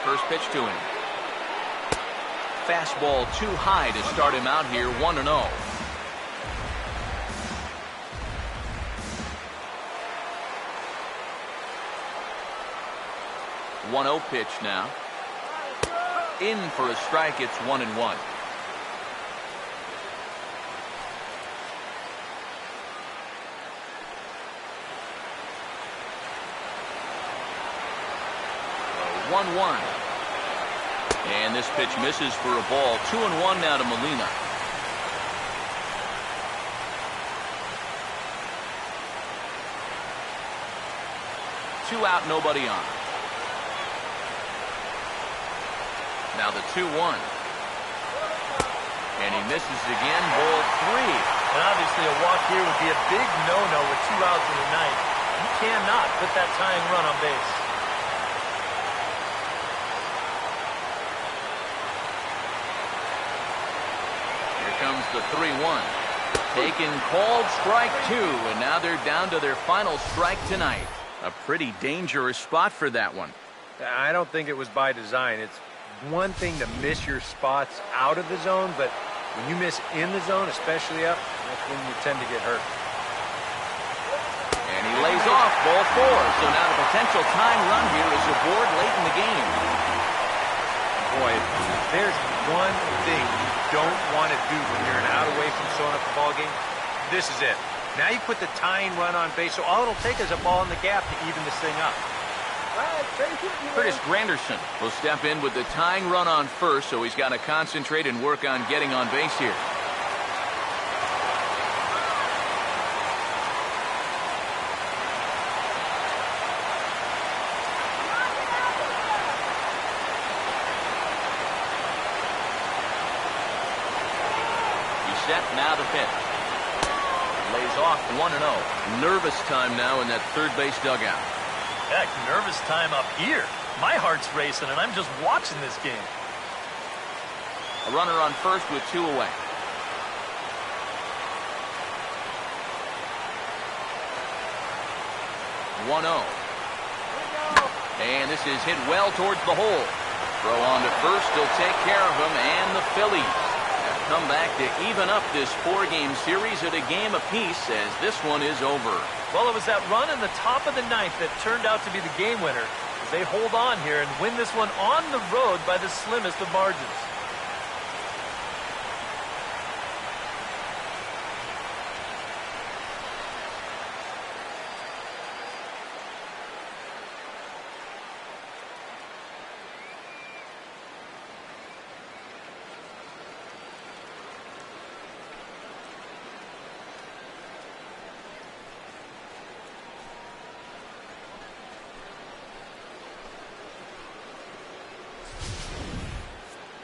First pitch to him. Fastball too high to start him out here, 1-0. One-0 pitch now. In for a strike. It's 1-1. So 1-1. And this pitch misses for a ball. 2-1 now to Molina. Two out, nobody on. Now the 2-1. And he misses again, ball 3. And obviously a walk here would be a big no-no with 2 outs in the 9th. You cannot put that tying run on base. Here comes the 3-1. Taken, called, strike 2. And now they're down to their final strike tonight. A pretty dangerous spot for that one. I don't think it was by design. It's one thing to miss your spots out of the zone, but when you miss in the zone, especially up, that's when you tend to get hurt. And he lays off, ball 4. So now the potential tying run here is aboard late in the game. Boy, if there's one thing you don't want to do when you're an out away from sewing up the ball game, this is it. Now you put the tying run on base, so all it'll take is a ball in the gap to even this thing up. Curtis Granderson will step in with the tying run on first, so he's got to concentrate and work on getting on base here. Set now to pitch. Lays off 1-0. Nervous time now in that third base dugout. Heck, nervous time up here. My heart's racing, and I'm just watching this game. A runner on first with 2 away. And this is hit well towards the hole. Throw on to first. He'll take care of him, and the Phillies come back to even up this 4-game series at a game apiece as this one is over. Well, it was that run in the top of the ninth that turned out to be the game winner as they hold on here and win this one on the road by the slimmest of margins.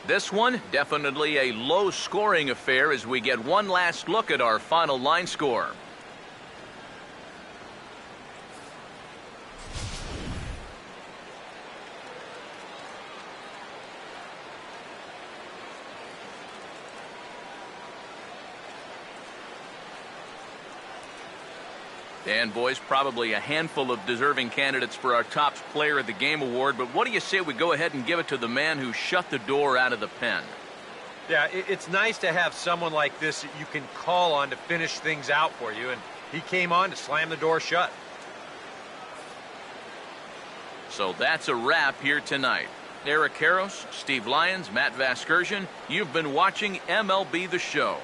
This one, definitely a low-scoring affair as we get one last look at our final line score. And, boys, probably a handful of deserving candidates for our top player of the game award. But what do you say we go ahead and give it to the man who shut the door out of the pen? Yeah, it's nice to have someone like this that you can call on to finish things out for you. And he came on to slam the door shut. So that's a wrap here tonight. Eric Karros, Steve Lyons, Matt Vasgersian, you've been watching MLB The Show.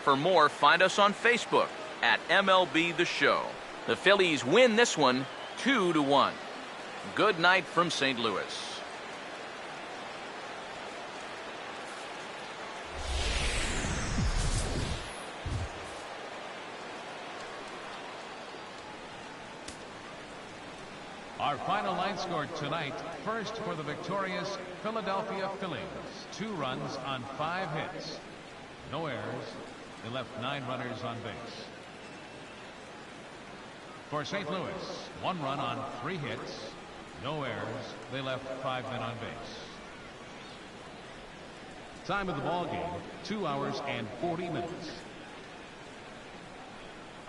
For more, find us on Facebook at MLB The Show. The Phillies win this one 2-1. Good night from St. Louis. Our final line score tonight, first for the victorious Philadelphia Phillies. 2 runs on 5 hits. No errors. They left 9 runners on base. For St. Louis, 1 run on 3 hits. No errors. They left 5 men on base. Time of the ball game, 2 hours and 40 minutes.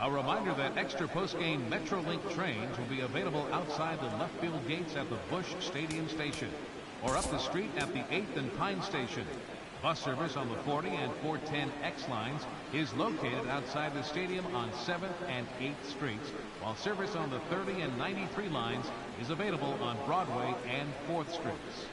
A reminder that extra postgame Metrolink trains will be available outside the left field gates at the Busch Stadium station or up the street at the 8th and Pine station. Bus service on the 40 and 410X lines is located outside the stadium on 7th and 8th streets, while service on the 30 and 93 lines is available on Broadway and 4th streets.